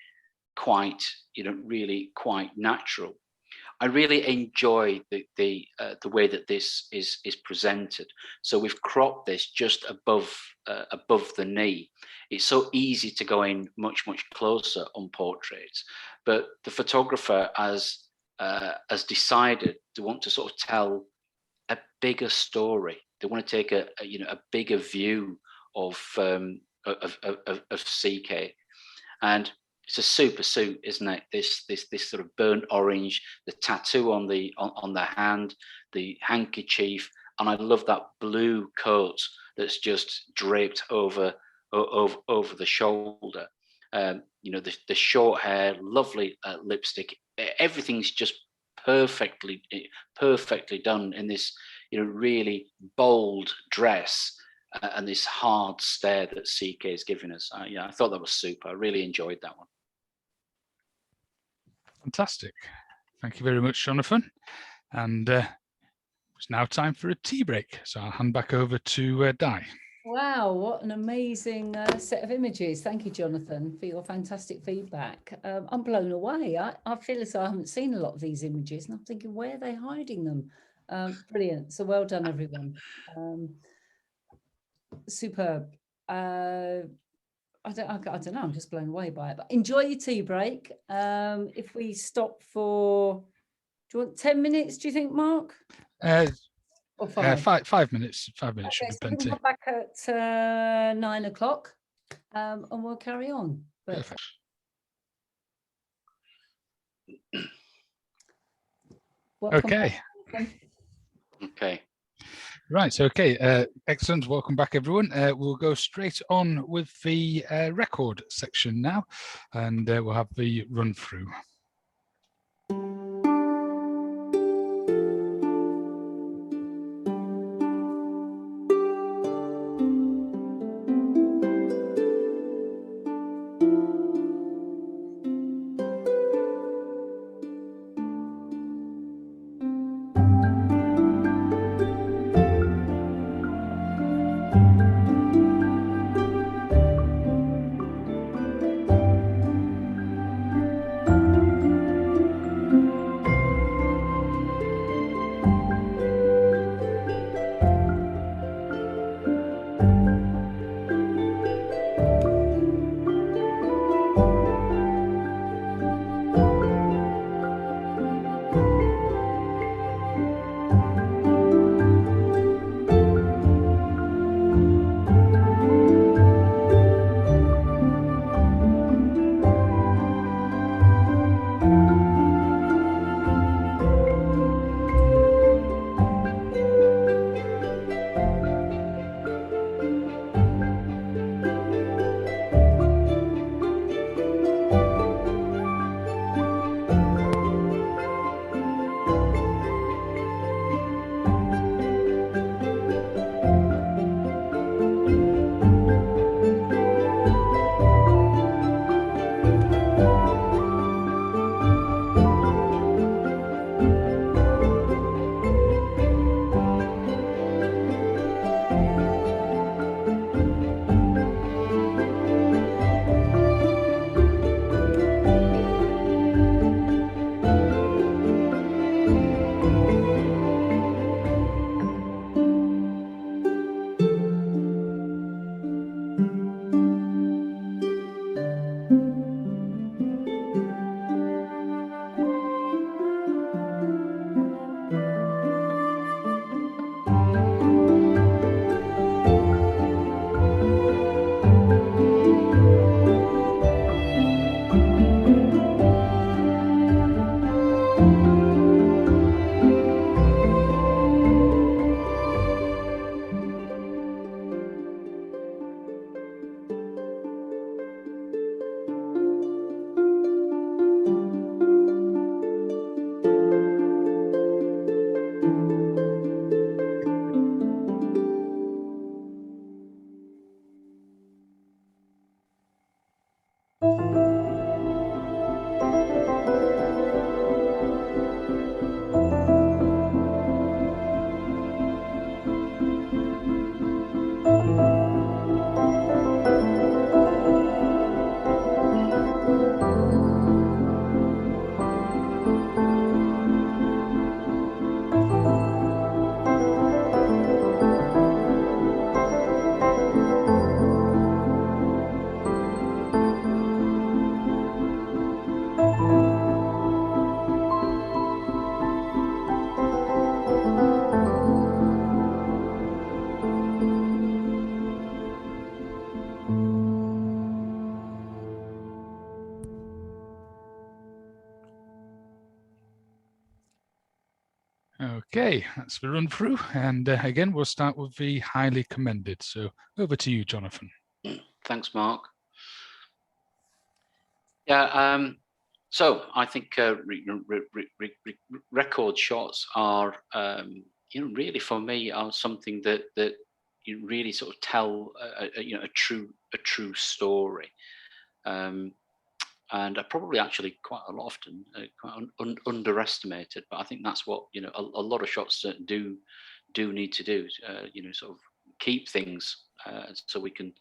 quite, really quite natural. I really enjoy the way that this is presented. So we've cropped this just above the knee. It's so easy to go in much closer on portraits, but the photographer has decided to want to sort of tell a bigger story. They want to take a bigger view of CK, and it's a super suit, isn't it? This sort of burnt orange, the tattoo on the hand, the handkerchief, and I love that blue coat that's just draped over the shoulder. The short hair, lovely lipstick. Everything's just perfectly done in this, really bold dress. And this hard stare that CK is giving us. I thought that was super. I really enjoyed that one. Fantastic. Thank you very much, Jonathan. And it's now time for a tea break. So I'll hand back over to Di. Wow, what an amazing set of images. Thank you, Jonathan, for your fantastic feedback. I'm blown away. I feel as though I haven't seen a lot of these images, and I'm thinking, where are they hiding them? Brilliant. So well done, everyone. Superb. I don't know, I'm just blown away by it, but enjoy your tea break. If we stop for, do you want 10 minutes, do you think, Mark? Or 5? 5 minutes. 5 minutes Okay, should be so we plenty. can come back at 9 o'clock and we'll carry on. But Perfect. Okay. Okay. Right, so okay, excellent. Welcome back, everyone. We'll go straight on with the record section now, and we'll have the run through. Okay, that's the run through. And again, we'll start with the highly commended. So over to you, Jonathan. Thanks, Mark. Yeah, so I think record shots are, really for me are something that you really sort of tell a true story, and are probably actually quite a lot often quite underestimated. But I think that's what a lot of shots do need to do. Sort of keep things so we can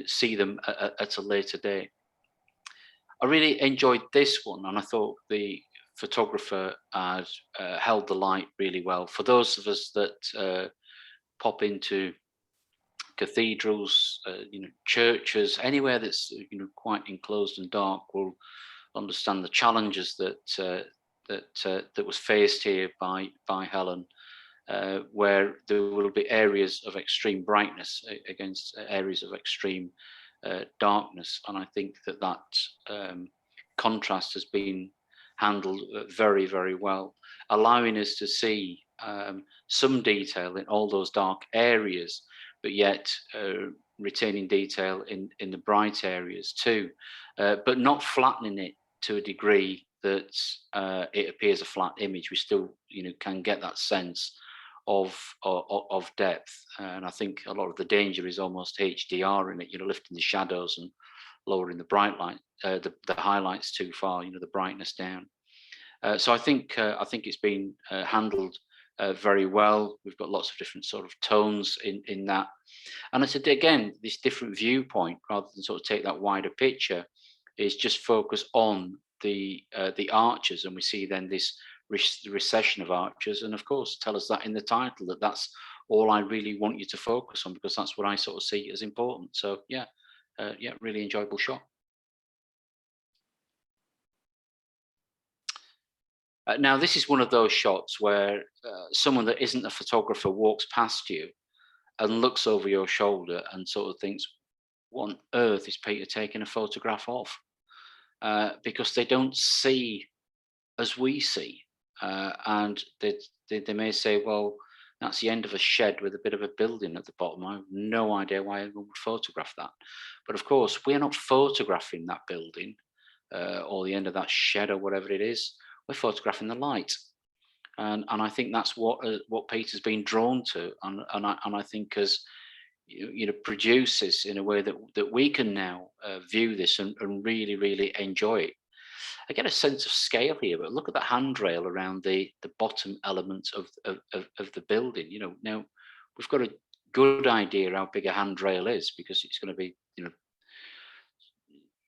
see them at a later date. I really enjoyed this one, and I thought the photographer had held the light really well. For those of us that pop into cathedrals, churches, anywhere that's quite enclosed and dark, will understand the challenges that that was faced here by Helen, where there will be areas of extreme brightness against areas of extreme darkness, and I think that contrast has been handled very, very well, allowing us to see some detail in all those dark areas, but yet retaining detail in the bright areas too, but not flattening it to a degree that it appears a flat image. We still can get that sense of depth, and I think a lot of the danger is almost HDR in it, lifting the shadows and lowering the bright light, the highlights too far, the brightness down. So I think it's been handled very well. We've got lots of different sort of tones in that, and I said again, this different viewpoint, rather than sort of take that wider picture, is just focus on the arches, and we see then this recession of arches, and of course tell us that in the title, that's all I really want you to focus on, because that's what I sort of see as important. So yeah, really enjoyable shot. Now this is one of those shots where someone that isn't a photographer walks past you and looks over your shoulder and sort of thinks, what on earth is Peter taking a photograph of? Because they don't see as we see. And they may say, well, that's the end of a shed with a bit of a building at the bottom. I have no idea why anyone would photograph that. But of course, we're not photographing that building or the end of that shed or whatever it is. We're photographing the light. And I think that's what Peter's been drawn to. And I think as produce this in a way that we can now view this and really, really enjoy it. I get a sense of scale here, but look at the handrail around the bottom elements of the building. Now we've got a good idea how big a handrail is, because it's going to be,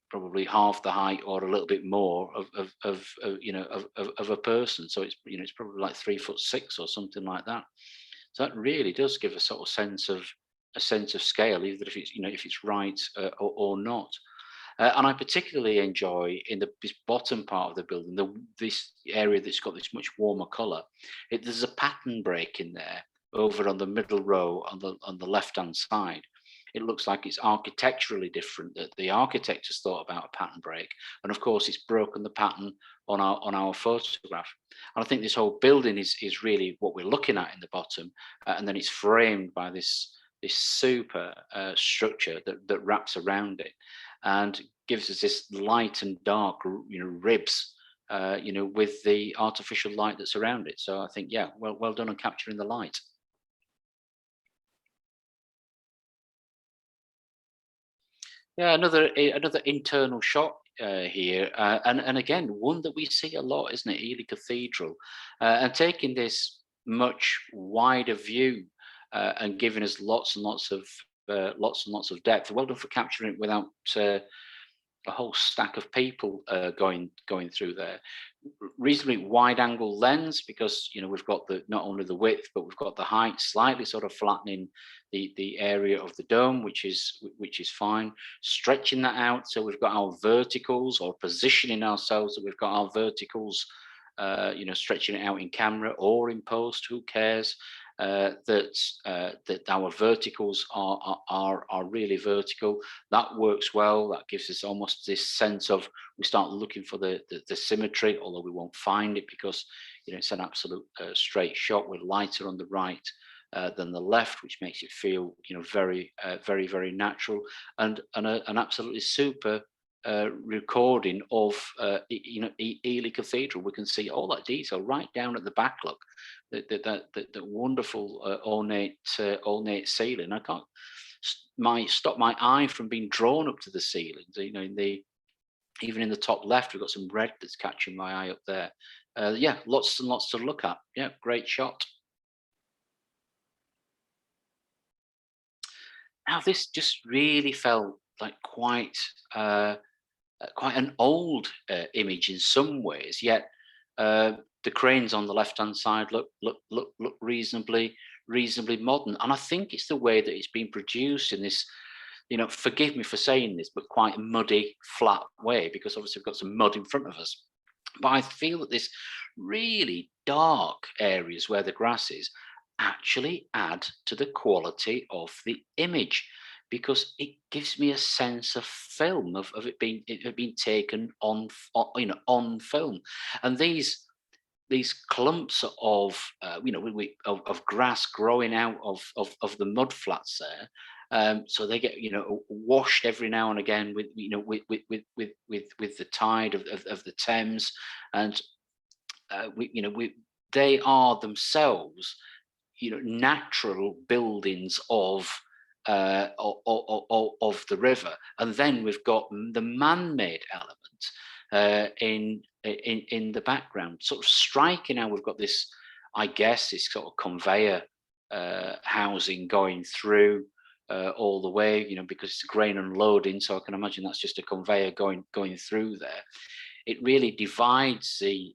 probably half the height or a little bit more of a person. So it's it's probably like 3'6" or something like that. So that really does give a sort of sense of scale, either if it's if it's right or not. And I particularly enjoy in this bottom part of the building, this area that's got this much warmer colour. There's a pattern break in there over on the middle row on the left hand side. It looks like it's architecturally different, that the architect has thought about a pattern break, and of course it's broken the pattern on our photograph. And I think this whole building is really what we're looking at in the bottom, and then it's framed by this super structure that wraps around it and gives us this light and dark ribs with the artificial light that's around it. So I think, yeah, well done on capturing the light. Yeah, another internal shot here, and again, one that we see a lot, isn't it? Ely Cathedral, and taking this much wider view and giving us lots and lots of depth. Well done for capturing it without a whole stack of people going through there. Reasonably wide angle lens, because we've got not only the width, but we've got the height slightly sort of flattening the area of the dome, which is fine. Stretching that out, so we've got our verticals, or positioning ourselves that we've got our verticals stretching it out in camera or in post, who cares, that our verticals are really vertical. That works well. That gives us almost this sense of, we start looking for the symmetry, although we won't find it because it's an absolute straight shot. We're lighter on the right than the left, which makes it feel very very natural, and an absolutely super recording of Ely Cathedral. We can see all that detail right down at the back. Look, the wonderful ornate ceiling. I can't stop my eye from being drawn up to the ceilings. Even in the top left, we've got some red that's catching my eye up there. Yeah, lots and lots to look at. Yeah, great shot. Now this just really felt like quite an old image in some ways, yet the cranes on the left hand side look reasonably modern, and I think it's the way that it's been produced in this, forgive me for saying this, but quite muddy, flat way, because obviously we've got some mud in front of us. But I feel that this really dark areas where the grass is actually add to the quality of the image, because it gives me a sense of film, of it being taken on film. And these clumps of of grass growing out of the mud flats there, so they get washed every now and again with with the tide of the Thames, and they are themselves natural buildings of the river. And then we've got the man-made element in the background, sort of striking how we've got this, I guess, this sort of conveyor housing going through all the way, because it's grain unloading, so I can imagine that's just a conveyor going through there. It really divides the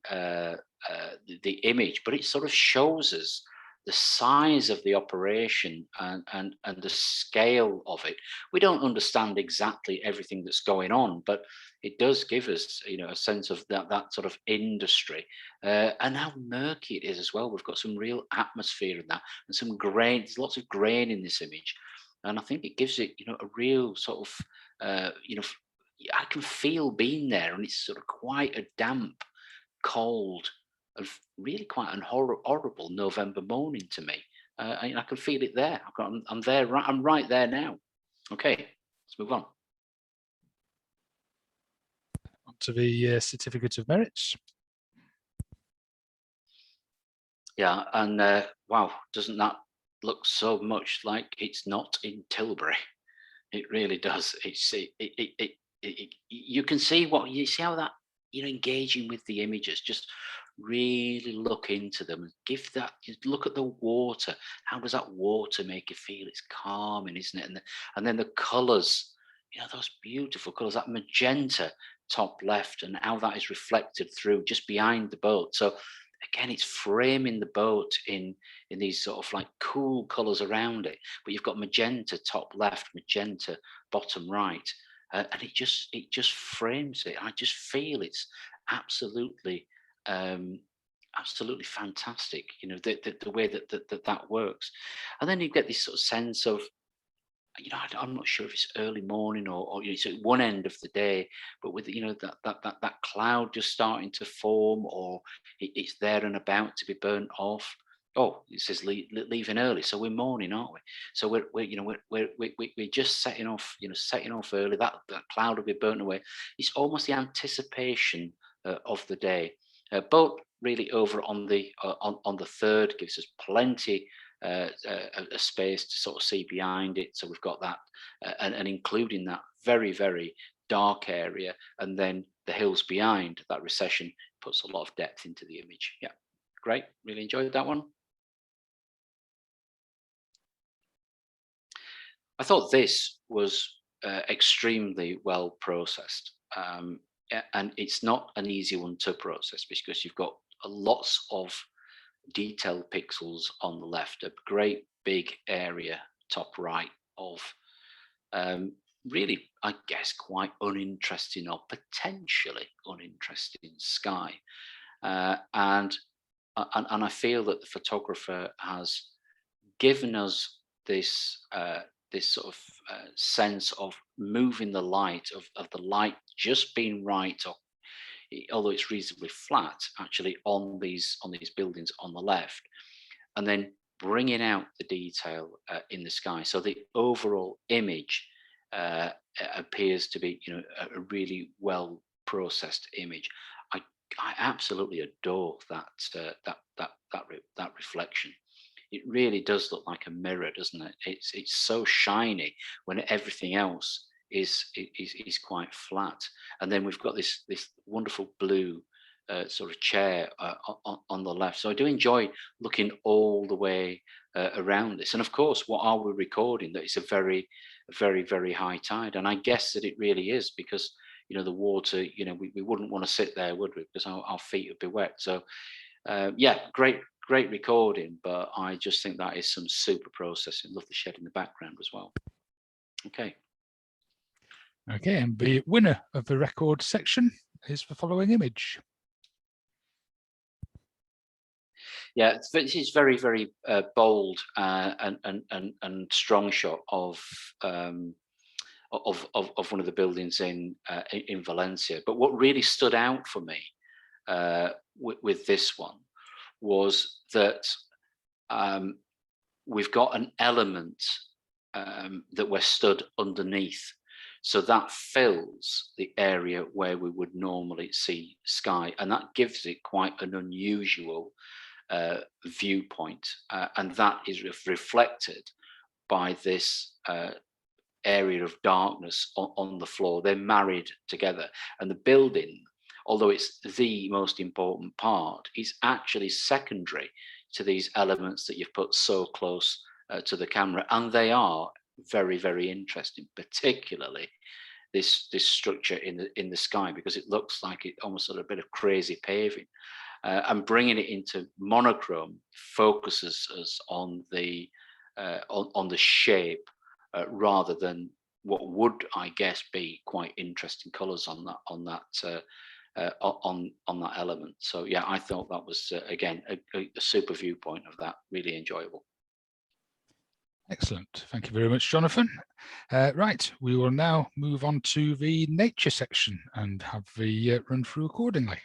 image, but it sort of shows us the size of the operation and the scale of it. We don't understand exactly everything that's going on, but it does give us, a sense of that sort of industry, and how murky it is as well. We've got some real atmosphere in that, and some grain. There's lots of grain in this image, and I think it gives it, a real sort of, I can feel being there, and it's sort of quite a damp, cold, and really quite an horrible November morning to me. I can feel it there. I'm there. I'm right there now. Okay, let's move on. On to the certificate of merits. Yeah, and wow, doesn't that look so much like it's not in Tilbury? It really does. You can see you see how that engaging with the images, just really look into them and give that, just look at the water. How does that water make you feel? It's calming, isn't it? And then the colors, those beautiful colors, that magenta top left, and how that is reflected through just behind the boat. So again, it's framing the boat in these sort of like cool colors around it, but you've got magenta top left, magenta bottom right, and it just frames it. I just feel it's absolutely fantastic, the way that works. And then you get this sort of sense of, I'm not sure if it's early morning or it's at one end of the day, but with that cloud just starting to form, or it's there and about to be burnt off. Oh, it says leaving early, so we're morning, aren't we? So we're just setting off, setting off early. That cloud will be burnt away. It's almost the anticipation of the day. Boat really over on the third gives us plenty a space to sort of see behind it. So we've got that, and including that very, very dark area, and then the hills behind that recession puts a lot of depth into the image. Yeah, great. Really enjoyed that one. I thought this was extremely well processed, and it's not an easy one to process because you've got lots of detailed pixels on the left, a great big area top right of really, I guess, quite uninteresting or potentially uninteresting sky, and I feel that the photographer has given us this this sort of sense of moving the light, of the light just being right, or although it's reasonably flat, actually on these buildings on the left, and then bringing out the detail in the sky. So the overall image appears to be, you know, a really well processed image. I absolutely adore that that reflection. It really does look like a mirror, doesn't it? It's so shiny when everything else is quite flat. And then we've got this wonderful blue sort of chair on the left. So I do enjoy looking all the way around this. And of course, what are we recording? That it's a very, very, very high tide. And I guess that it really is, because, you know, the water, you know, we wouldn't want to sit there, would we? Because our feet would be wet. So yeah, great recording, but I just think that is some super processing. Love the shed in the background as well. Okay. Okay, and the winner of the record section is the following image. Yeah, this is very, very bold and strong shot of one of the buildings in Valencia. But what really stood out for me with this one was that we've got an element that we're stood underneath. So that fills the area where we would normally see sky, and that gives it quite an unusual viewpoint, and that is reflected by this area of darkness on the floor. They're married together, and the building, although it's the most important part, is actually secondary to these elements that you've put so close to the camera, and they are very, very interesting, particularly this structure in the sky, because it looks like it almost sort of a bit of crazy paving, and bringing it into monochrome focuses us on the shape rather than what would, I guess, be quite interesting colours on that element. So yeah, I thought that was again a super viewpoint of that. Really enjoyable. Excellent. Thank you very much, Jonathan. Right, we will now move on to the nature section and have the run through accordingly.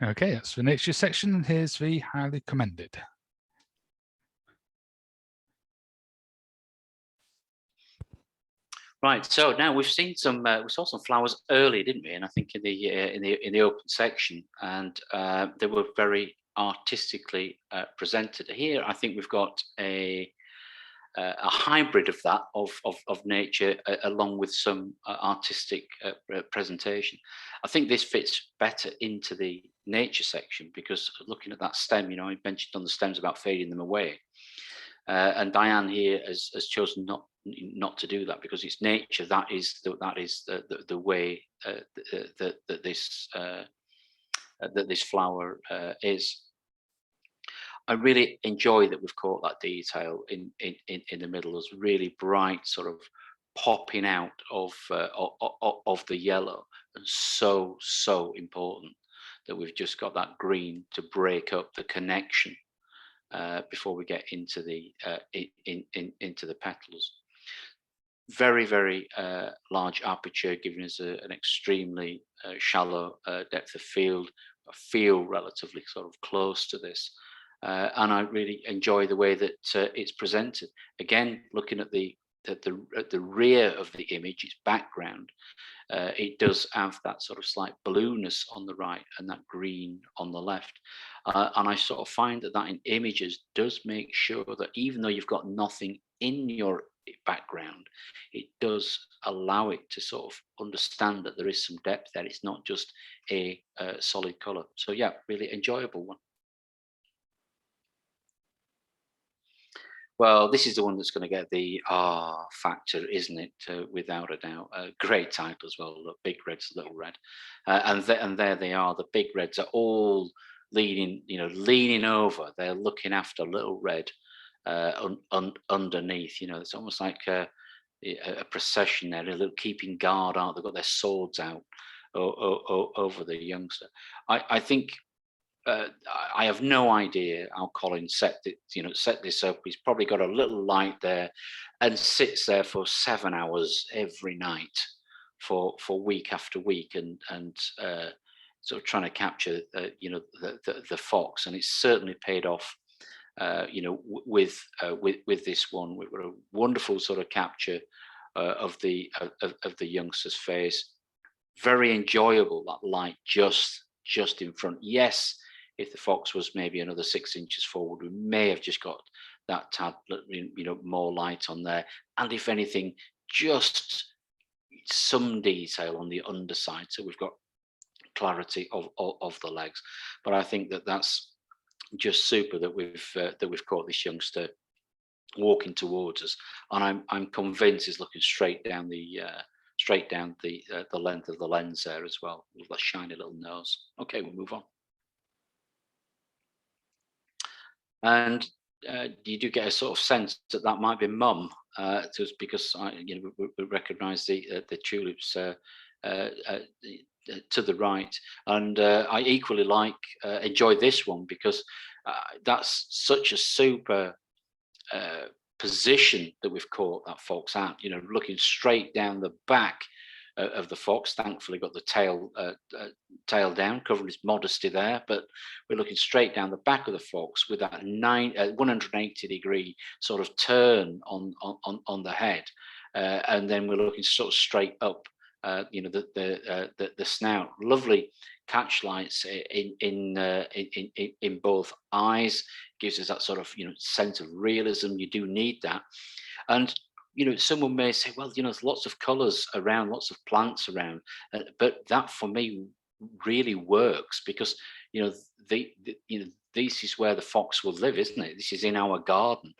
Okay, that's the nature section, and here's the highly commended. Right, so now we've seen some, we saw some flowers early, didn't we? And I think in the open section, and they were very artistically presented. Here, I think we've got a hybrid of that of nature along with some artistic presentation. I think this fits better into the nature section because looking at that stem, you know, I mentioned on the stems about fading them away. And Diane here has chosen not to do that because it's nature. That is the way that this flower is. I really enjoy that we've caught that detail in the middle as really bright, sort of popping out of the yellow, and so important that we've just got that green to break up the connection. Before we get into the into the petals. Very large aperture, giving us an extremely shallow depth of field. I feel relatively sort of close to this, and I really enjoy the way that it's presented. Again, looking at the rear of the image, its background, it does have that sort of slight blueness on the right and that green on the left. And I sort of find that in images does make sure that even though you've got nothing in your background, it does allow it to sort of understand that there is some depth there. It's not just a solid color. So yeah, really enjoyable one. Well, this is the one that's going to get the factor, isn't it? Without a doubt. Great title as well. Look, Big Red's Little Red, and there they are. The big reds are all leaning over. They're looking after Little Red underneath. You know, it's almost like a procession there. They're keeping guard out. They've got their swords out over the youngster. I think. I have no idea how Colin set this up. He's probably got a little light there and sits there for 7 hours every night for week after week and sort of trying to capture the fox, and it's certainly paid off with this one. We've got a wonderful sort of capture of the youngster's face. Very enjoyable, that light just in front. Yes, if the fox was maybe another 6 inches forward, we may have just got that tad, more light on there. And if anything, just some detail on the underside, so we've got clarity of the legs. But I think that's just super that we've caught this youngster walking towards us, and I'm convinced he's looking straight down the length of the lens there as well, with that shiny little nose. Okay, we'll move on. And you do get a sort of sense that might be mum, just because we recognise the tulips to the right, and I equally enjoy this one because that's such a super position that we've caught that fox at. You know, looking straight down the back of the fox. Thankfully got the tail down, covering his modesty there, but we're looking straight down the back of the fox with that 180-degree sort of turn on the head, and then we're looking sort of straight up. The snout, lovely catch lights in both eyes, gives us that sort of sense of realism. You do need that. And someone may say, well, there's lots of colors around, lots of plants around, but that for me really works because this is where the fox will live, isn't it? This is in our garden,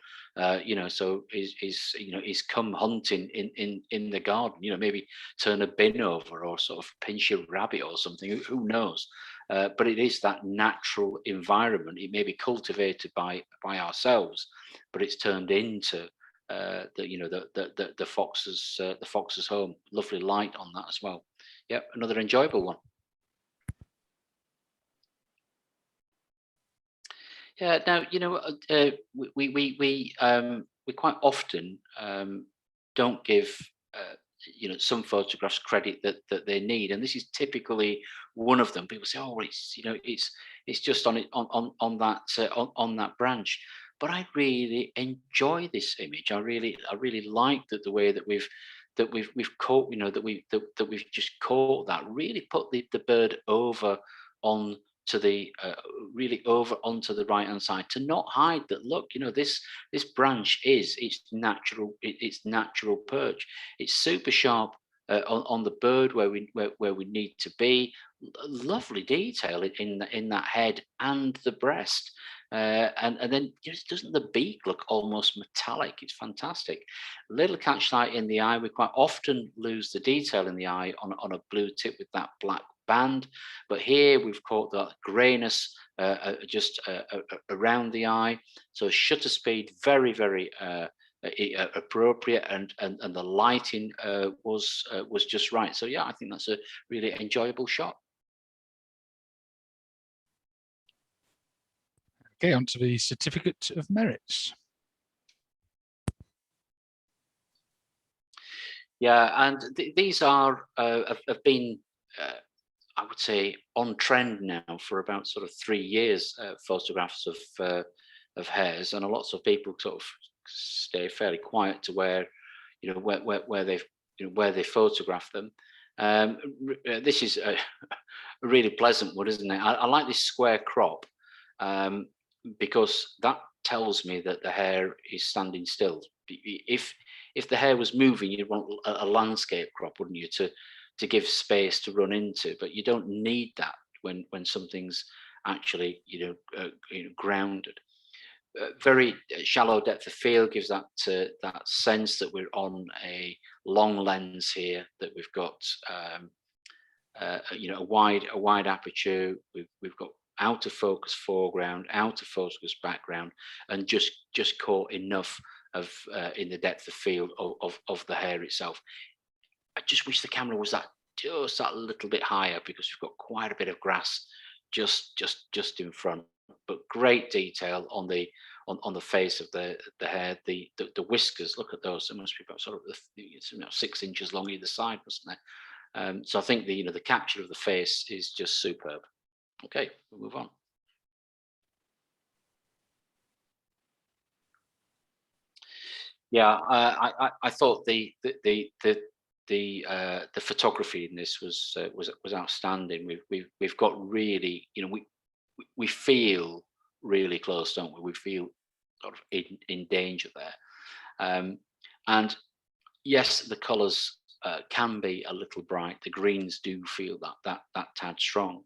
so is come hunting in the garden, maybe turn a bin over or sort of pinch a rabbit or something, who knows. But it is that natural environment. It may be cultivated by ourselves, but it's turned into the fox's home. Lovely light on that as well. Yep, another enjoyable one. Yeah. Now we quite often don't give some photographs credit that they need, and this is typically one of them. People say, oh, well, it's just on that branch. But I really enjoy this image. I really like the way that we've caught, that we've just caught that, really put the bird over on to the really over onto the right hand side, to not hide that, look, this branch is its natural perch. It's super sharp on the bird where we need to be. Lovely detail in that head and the breast, and then doesn't the beak look almost metallic? It's fantastic. Little catchlight in the eye. We quite often lose the detail in the eye on a blue tip with that black band, but here we've caught that grayness just around the eye. So shutter speed very appropriate, and the lighting was just right. So yeah, I think that's a really enjoyable shot. Okay, on to the certificate of merits. Yeah, and these are have been I would say on trend now for about sort of 3 years. Photographs of hares, and lots of people sort of stay fairly quiet to where they photograph them. This is a really pleasant one, isn't it? I like this square crop, because that tells me that the hare is standing still. If the hare was moving, you'd want a landscape crop, wouldn't you, to give space to run into? But you don't need that when something's actually grounded. Very shallow depth of field gives that sense that we're on a long lens here, that we've got a wide aperture. We've got out of focus foreground, out of focus background, and just caught enough of in the depth of field of the hare itself. I just wish the camera was just that little bit higher, because we've got quite a bit of grass just in front. But great detail on the face of the hare. The whiskers, look at those. There must be about sort of 6 inches long either side, wasn't there? So I think the capture of the face is just superb. Okay, we'll move on. Yeah, I thought the photography in this was outstanding. We've got really, we feel really close, don't we? We feel sort of in danger there. And yes, the colours can be a little bright. The greens do feel that tad strong,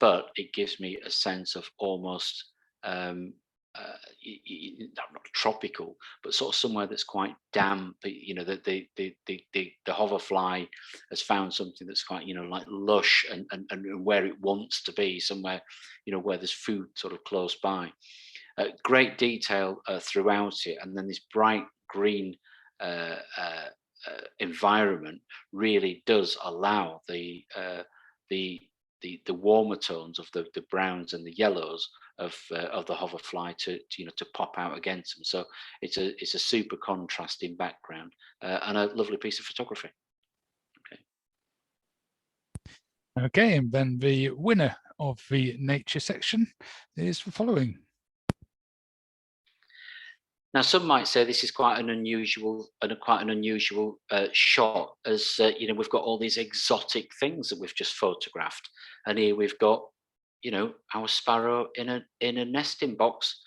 but it gives me a sense of almost not tropical, but sort of somewhere that's quite damp. The hoverfly has found something that's quite like lush and where it wants to be, somewhere where there's food sort of close by. Great detail throughout it, and then this bright green environment really does allow the warmer tones of the browns and the yellows of the hoverfly to pop out against them. So it's a super contrasting background and a lovely piece of photography. Okay, and then the winner of the nature section is the following. Now, some might say this is quite an unusual shot, as we've got all these exotic things that we've just photographed, and here we've got our sparrow in a nesting box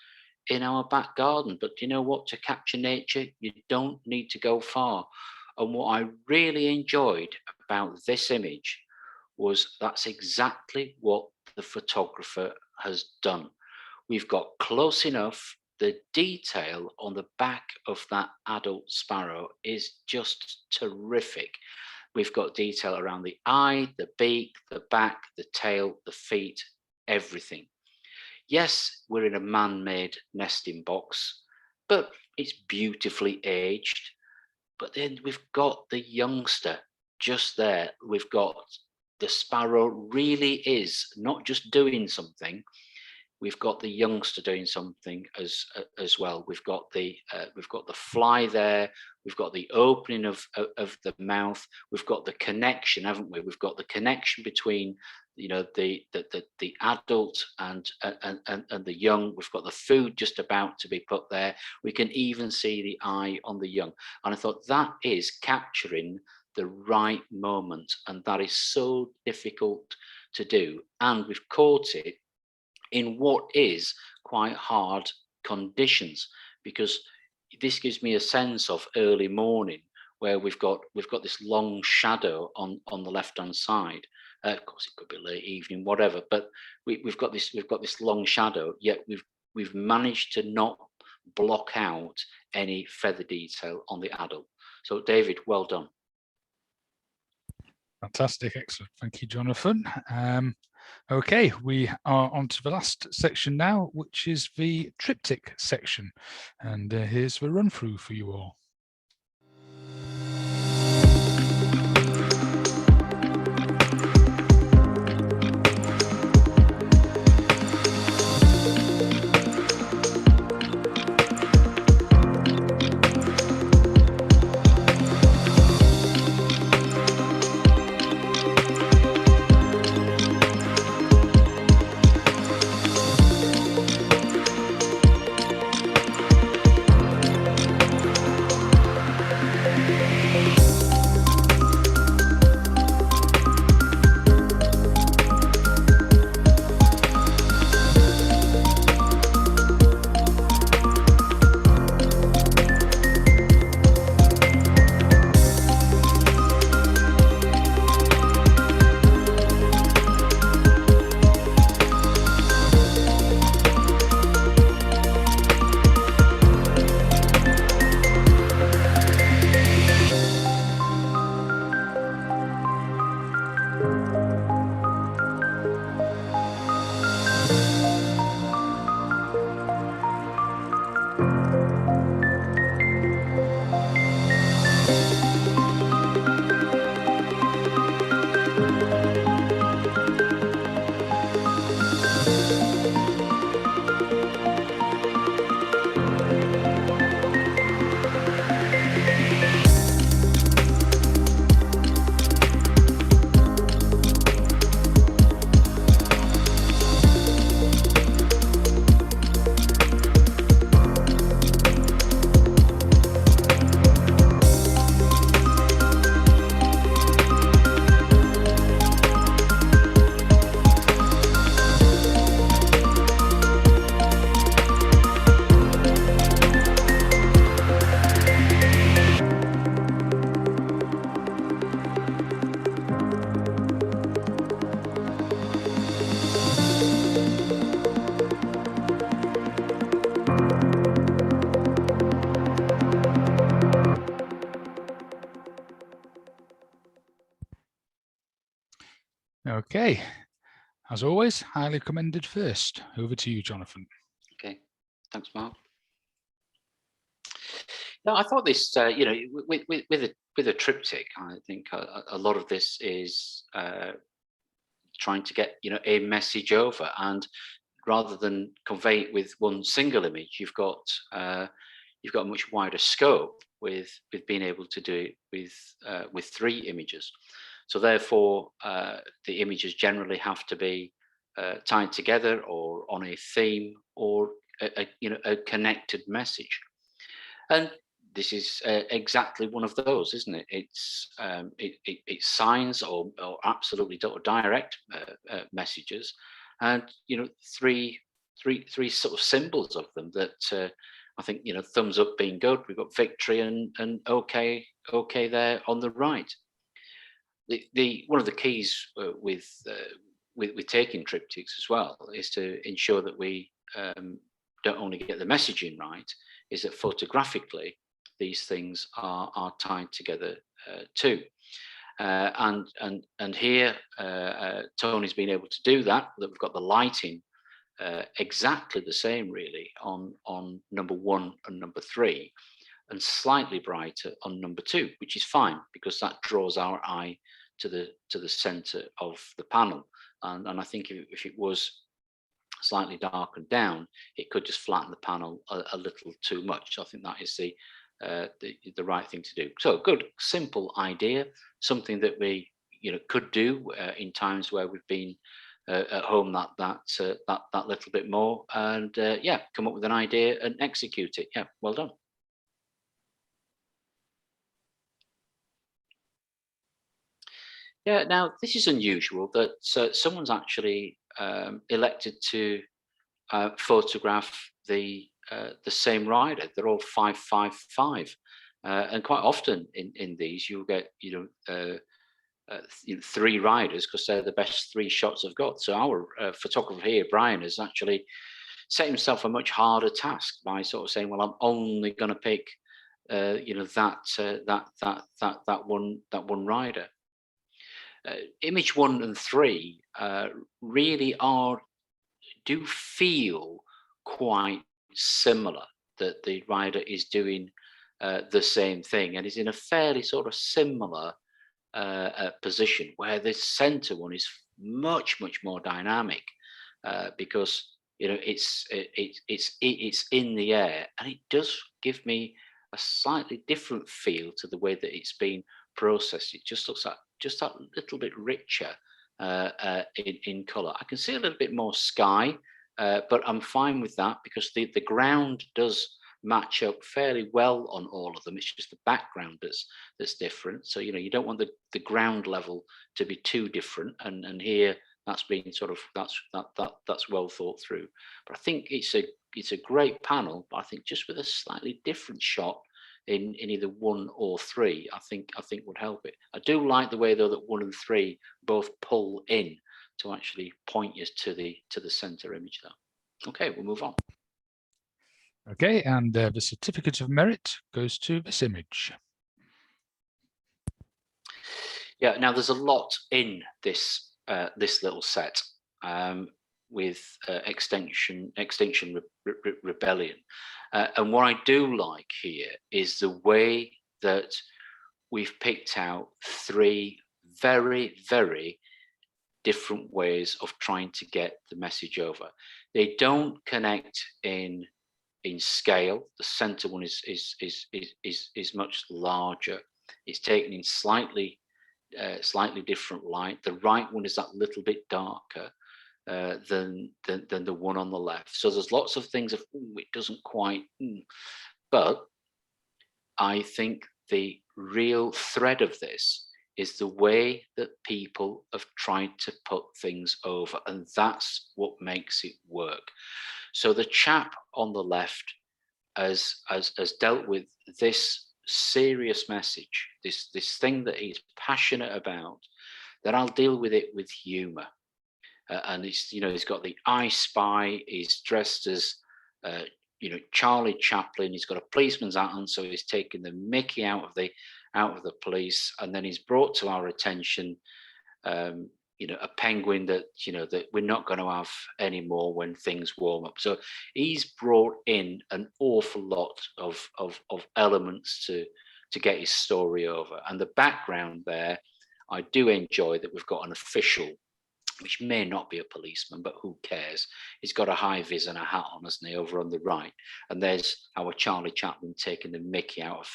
in our back garden. But you know what? To capture nature, you don't need to go far. And what I really enjoyed about this image was that's exactly what the photographer has done. We've got close enough. The detail on the back of that adult sparrow is just terrific. We've got detail around the eye, the beak, the back, the tail, the feet, everything. Yes, we're in a man-made nesting box, but it's beautifully aged. But then we've got the youngster just there. We've got the sparrow really is not just doing something, we've got the youngster doing something as well. We've got the fly there. We've got the opening of the mouth. We've got the connection, haven't we? We've got the connection between, you know, the adult and the young. We've got the food just about to be put there. We can even see the eye on the young. And I thought that is capturing the right moment, and that is so difficult to do. And we've caught it in what is quite hard conditions, because this gives me a sense of early morning where we've got this long shadow on the left hand side. Of course, it could be late evening, whatever, but we've got this long shadow. Yet we've managed to not block out any feather detail on the adult. So, David, well done. Fantastic, excellent. Thank you, Jonathan. Okay, we are on to the last section now, which is the triptych section. And here's the run through for you all. Okay, as always, highly commended first. Over to you, Jonathan. Okay, thanks, Mark. No, I thought this, you know, with a triptych, I think a lot of this is trying to get, you know, a message over, and rather than convey it with one single image, you've got a much wider scope with being able to do it with 3 images. So therefore, the images generally have to be tied together or on a theme or a connected message. And this is exactly one of those, isn't it? It's signs or absolutely direct messages, and you know, three sort of symbols of them that I think, you know, thumbs up being good. We've got victory and okay there on the right. The one of the keys with taking triptychs as well is to ensure that we don't only get the messaging right, is that photographically these things are tied together too. And here Tony's been able to do that. That we've got the lighting exactly the same really on number 1 and number 3, and slightly brighter on number 2, which is fine because that draws our eye to the center of the panel. And I think if it was slightly darkened down, it could just flatten the panel a little too much. So I think that is the right thing to do. So good, simple idea, something that we could do in times where we've been at home that little bit more, and yeah, come up with an idea and execute it. Yeah, well done. Yeah, now this is unusual that someone's actually elected to photograph the same rider. They're all 555, and quite often in these you'll get 3 riders because they're the best 3 shots I've got. So our photographer here, Brian, has actually set himself a much harder task by sort of saying, well, I'm only going to pick that one rider. Image 1 and 3 really do feel quite similar, that the rider is doing the same thing and is in a fairly sort of similar position, where the center one is much more dynamic because it's in the air, and it does give me a slightly different feel to the way that it's been processed. It just looks like just that little bit richer in color. I can see a little bit more sky, but I'm fine with that because the ground does match up fairly well on all of them. It's just the background that's different. So you don't want the ground level to be too different, and here that's been sort of that's well thought through. But I think it's a great panel, but I think just with a slightly different shot in either 1 or 3, I think would help it. I do like the way though that 1 and 3 both pull in to actually point you to the center image though. Okay, we'll move on. Okay, and the certificate of merit goes to this image. Yeah, now there's a lot in this little set with Extinction Rebellion, and what I do like here is the way that we've picked out 3 very different ways of trying to get the message over. They don't connect in scale. The center one is much larger. It's taken in slightly different light. The right one is that little bit darker than the one on the left. So there's lots of things of it doesn't quite, but I think the real thread of this is the way that people have tried to put things over, and that's what makes it work. So the chap on the left has dealt with this serious message, this thing that he's passionate about, that I'll deal with it with humor. And he's got the I Spy, he's dressed as Charlie Chaplin, he's got a policeman's hat on, so he's taking the mickey out of the police, and then he's brought to our attention a penguin that that we're not going to have anymore when things warm up. So he's brought in an awful lot of elements to get his story over. And the background there, I do enjoy that we've got an official, which may not be a policeman, but who cares? He's got a high vis and a hat on, hasn't he, over on the right? And there's our Charlie Chaplin taking the mickey out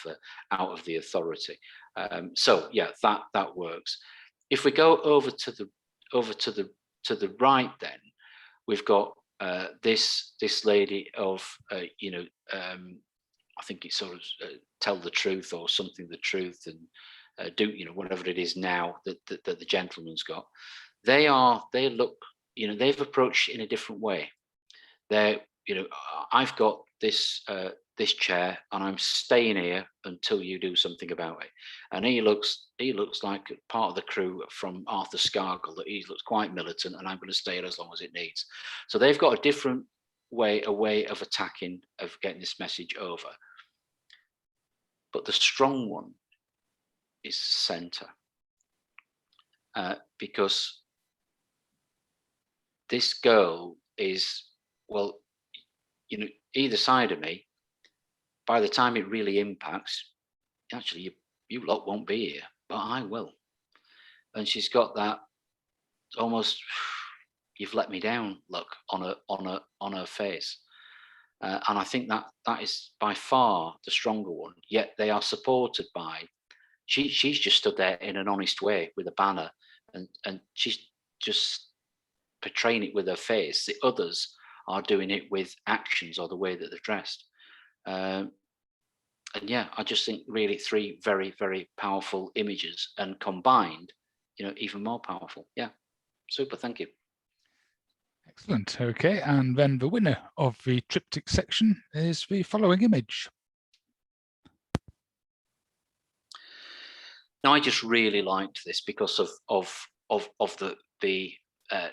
of the authority. So yeah, that works. If we go over to the right, then we've got this lady of I think it's sort of tell the truth or something the truth, and do whatever it is now that the gentleman's got. They look, they've approached it in a different way. They're I've got this chair and I'm staying here until you do something about it. And he looks like part of the crew from Arthur Scargill, that he looks quite militant, and I'm going to stay here as long as it needs. So they've got a different way of attacking, of getting this message over. But the strong one is center, because this girl is, well, either side of me. By the time it really impacts, actually, you lot won't be here, but I will. And she's got that almost you've let me down look on her face. And I think that is by far the stronger one. Yet they are supported by, she's just stood there in an honest way with a banner, and she's just portraying it with her face. The others are doing it with actions or the way that they're dressed. And yeah, I just think really 3 very, very powerful images, and combined, even more powerful. Yeah, super, thank you. Excellent. Okay, and then the winner of the triptych section is the following image. Now, I just really liked this because of the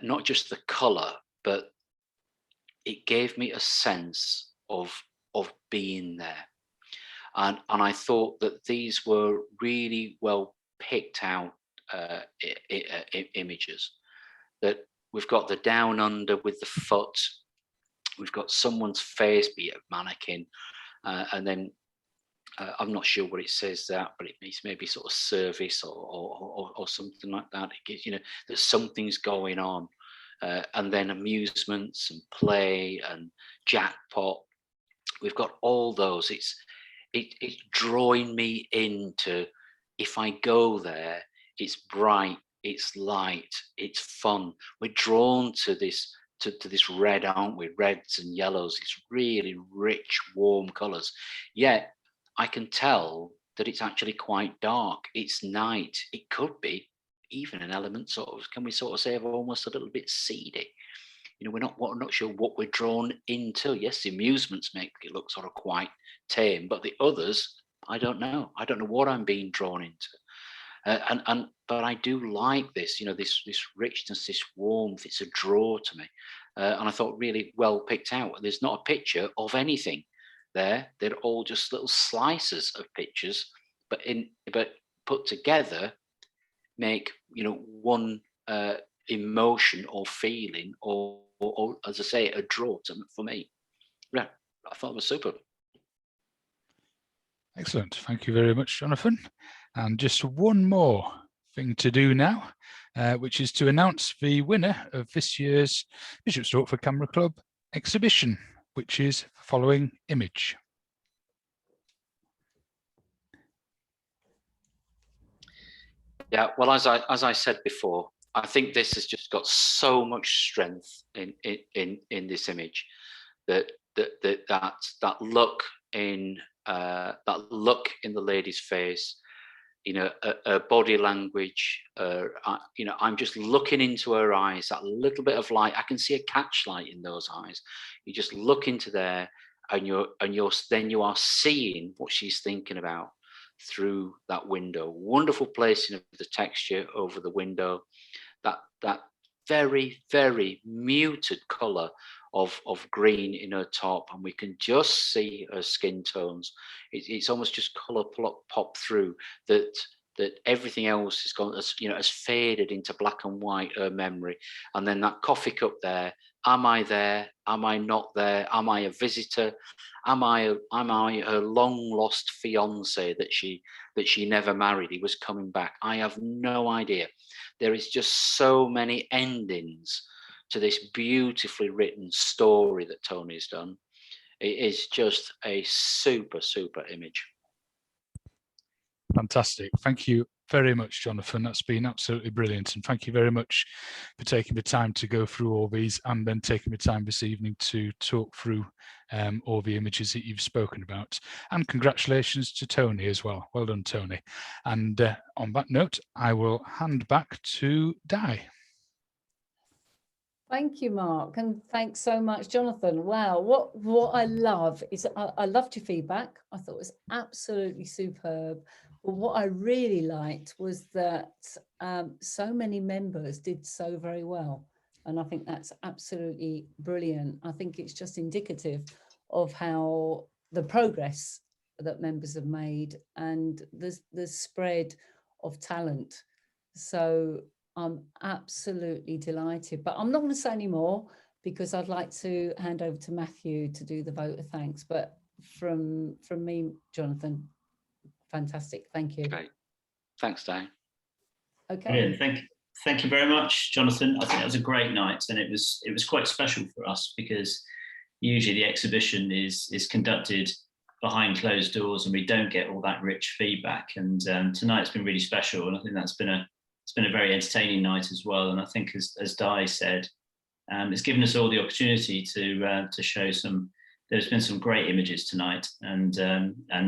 not just the colour, but it gave me a sense of being there, and I thought that these were really well picked out images. That we've got the down under with the foot, we've got someone's face, be it a mannequin, and then I'm not sure what it says that, but it means maybe sort of service or something like that. It gives, that something's going on, and then amusements and play and jackpot. We've got all those. It's drawing me into, if I go there, it's bright, it's light, it's fun. We're drawn to this red, aren't we? Reds and yellows. It's really rich, warm colours. Yet I can tell that it's actually quite dark. It's night. It could be even an element, can we say, of almost a little bit seedy. We're not sure what we're drawn into. Yes, the amusements make it look sort of quite tame, but the others, I don't know. I don't know what I'm being drawn into. But I do like this, this richness, this warmth. It's a draw to me, and I thought really well picked out. There's not a picture of anything there. They're all just little slices of pictures, but put together make one emotion or feeling or as I say, a draw for me. Yeah, I thought it was super. Excellent. Thank you very much, Jonathan. And just one more thing to do now, which is to announce the winner of this year's Bishop Stortford Camera Club exhibition, which is the following image. Yeah, well, as I said before, I think this has just got so much strength in this image, that look in the lady's face, her body language. I'm just looking into her eyes. That little bit of light, I can see a catchlight in those eyes. You just look into there, and you are seeing what she's thinking about through that window. Wonderful placing of the texture over the window. That very, very muted colour of green in her top, and we can just see her skin tones. It's almost just colour pop through that everything else has gone, has faded into black and white, her memory. And then that coffee cup there. Am I there? Am I not there? Am I a visitor? Am I her long lost fiance that she never married? He was coming back. I have no idea. There is just so many endings to this beautifully written story that Tony's done. It is just a super, super image. Fantastic. Thank you very much, Jonathan. That's been absolutely brilliant. And thank you very much for taking the time to go through all these, and then taking the time this evening to talk through all the images that you've spoken about. And congratulations to Tony as well. Well done, Tony. And on that note, I will hand back to Di. Thank you, Mark, and thanks so much, Jonathan. Wow, what I love is I loved your feedback. I thought it was absolutely superb. But what I really liked was that so many members did so very well, and I think that's absolutely brilliant. I think it's just indicative of how the progress that members have made and the spread of talent. So I'm absolutely delighted, but I'm not going to say any more because I'd like to hand over to Matthew to do the vote of thanks. But from me, Jonathan, fantastic. Thank you. Great. Thanks, Diane. Okay. Brilliant. Thank you very much, Jonathan. I think that was a great night, and it was quite special for us because usually the exhibition is conducted behind closed doors, and we don't get all that rich feedback. And tonight's been really special, and I think it's been a very entertaining night as well. And I think, as Di said, it's given us all the opportunity to show some. There's been some great images tonight, and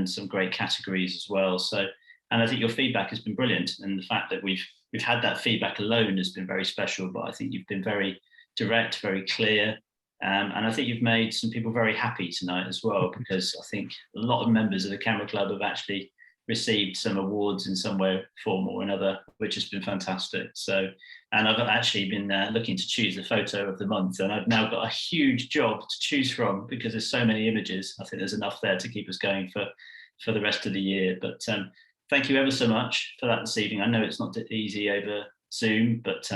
some great categories as well. So, and I think your feedback has been brilliant, and the fact that we've had that feedback alone has been very special. But I think you've been very direct, very clear, and I think you've made some people very happy tonight as well, because I think a lot of members of the Camera Club have actually received some awards in some way, form or another, which has been fantastic. So, and I've actually been looking to choose the photo of the month, and I've now got a huge job to choose from because there's so many images. I think there's enough there to keep us going for the rest of the year. But thank you ever so much for that this evening. I know it's not easy over Zoom, but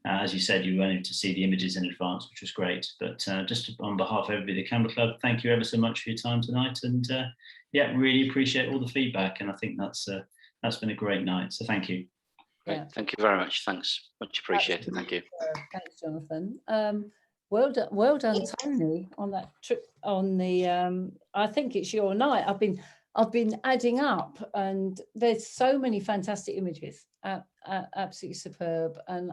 as you said, you were able to see the images in advance, which was great. But just on behalf of everybody at the Camera Club, thank you ever so much for your time tonight. And yeah, really appreciate all the feedback. And I think that's been a great night. So thank you. Yeah. Thank you very much. Thanks. Much appreciated. Thank you. Thanks, Jonathan. Well done, Tony, on that trip on the, I think it's your night. I've been adding up, and there's so many fantastic images, absolutely superb. And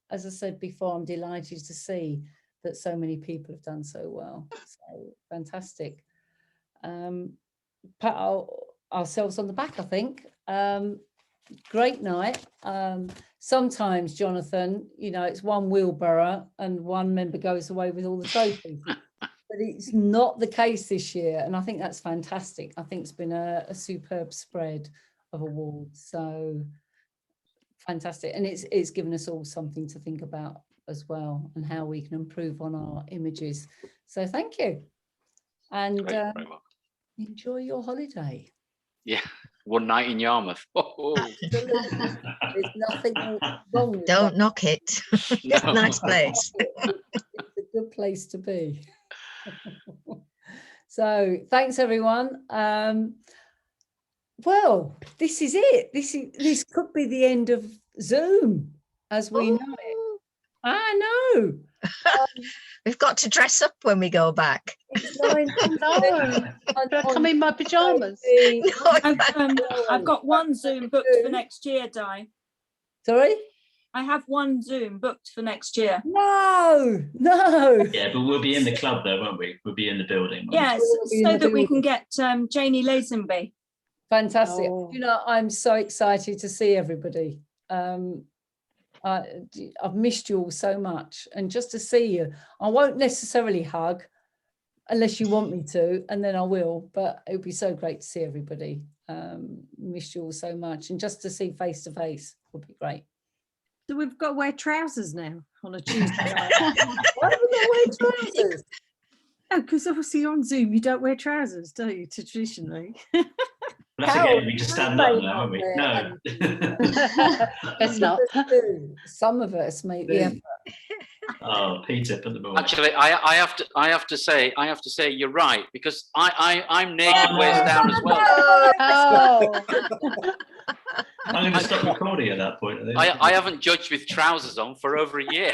as I said before, I'm delighted to see that so many people have done so well. So fantastic. Pat ourselves on the back, I think. Great night. Sometimes, Jonathan, you know, it's one wheelbarrow and one member goes away with all the trophies. But it's not the case this year, and I think that's fantastic. I think it's been a superb spread of awards, so fantastic. And it's given us all something to think about as well, and how we can improve on our images. So thank you, and enjoy your holiday. Yeah, one night in Yarmouth. There's nothing wrong with Don't that. knock it. It's a nice place. It's a good place to be. So thanks everyone. Well, this is it. This could be the end of Zoom as we know it. I know. We've got to dress up when we go back. No, I come in my pajamas. I've got one Zoom booked for next year, Di. Sorry? I have one Zoom booked for next year. No. Yeah, but we'll be in the club though, won't we? We'll be in the building. Yes, so that we can get Janie Lazenby. Fantastic. Oh. You know, I'm so excited to see everybody. I've missed you all so much, and just to see you, I won't necessarily hug unless you want me to, and then I will, but it would be so great to see everybody. Missed you all so much, and just to see face to face would be great. So we've got to wear trousers now on a Tuesday night. Why have we got to wear trousers? No, because obviously on Zoom you don't wear trousers, do you, traditionally? That's okay, we just stand up now, aren't we? No. It's not. Some of us make the effort. Oh, Peter, put them away. Actually, I have to say you're right, because I'm naked waist down as well. Oh. I'm going to stop recording at that point. I haven't judged with trousers on for over a year.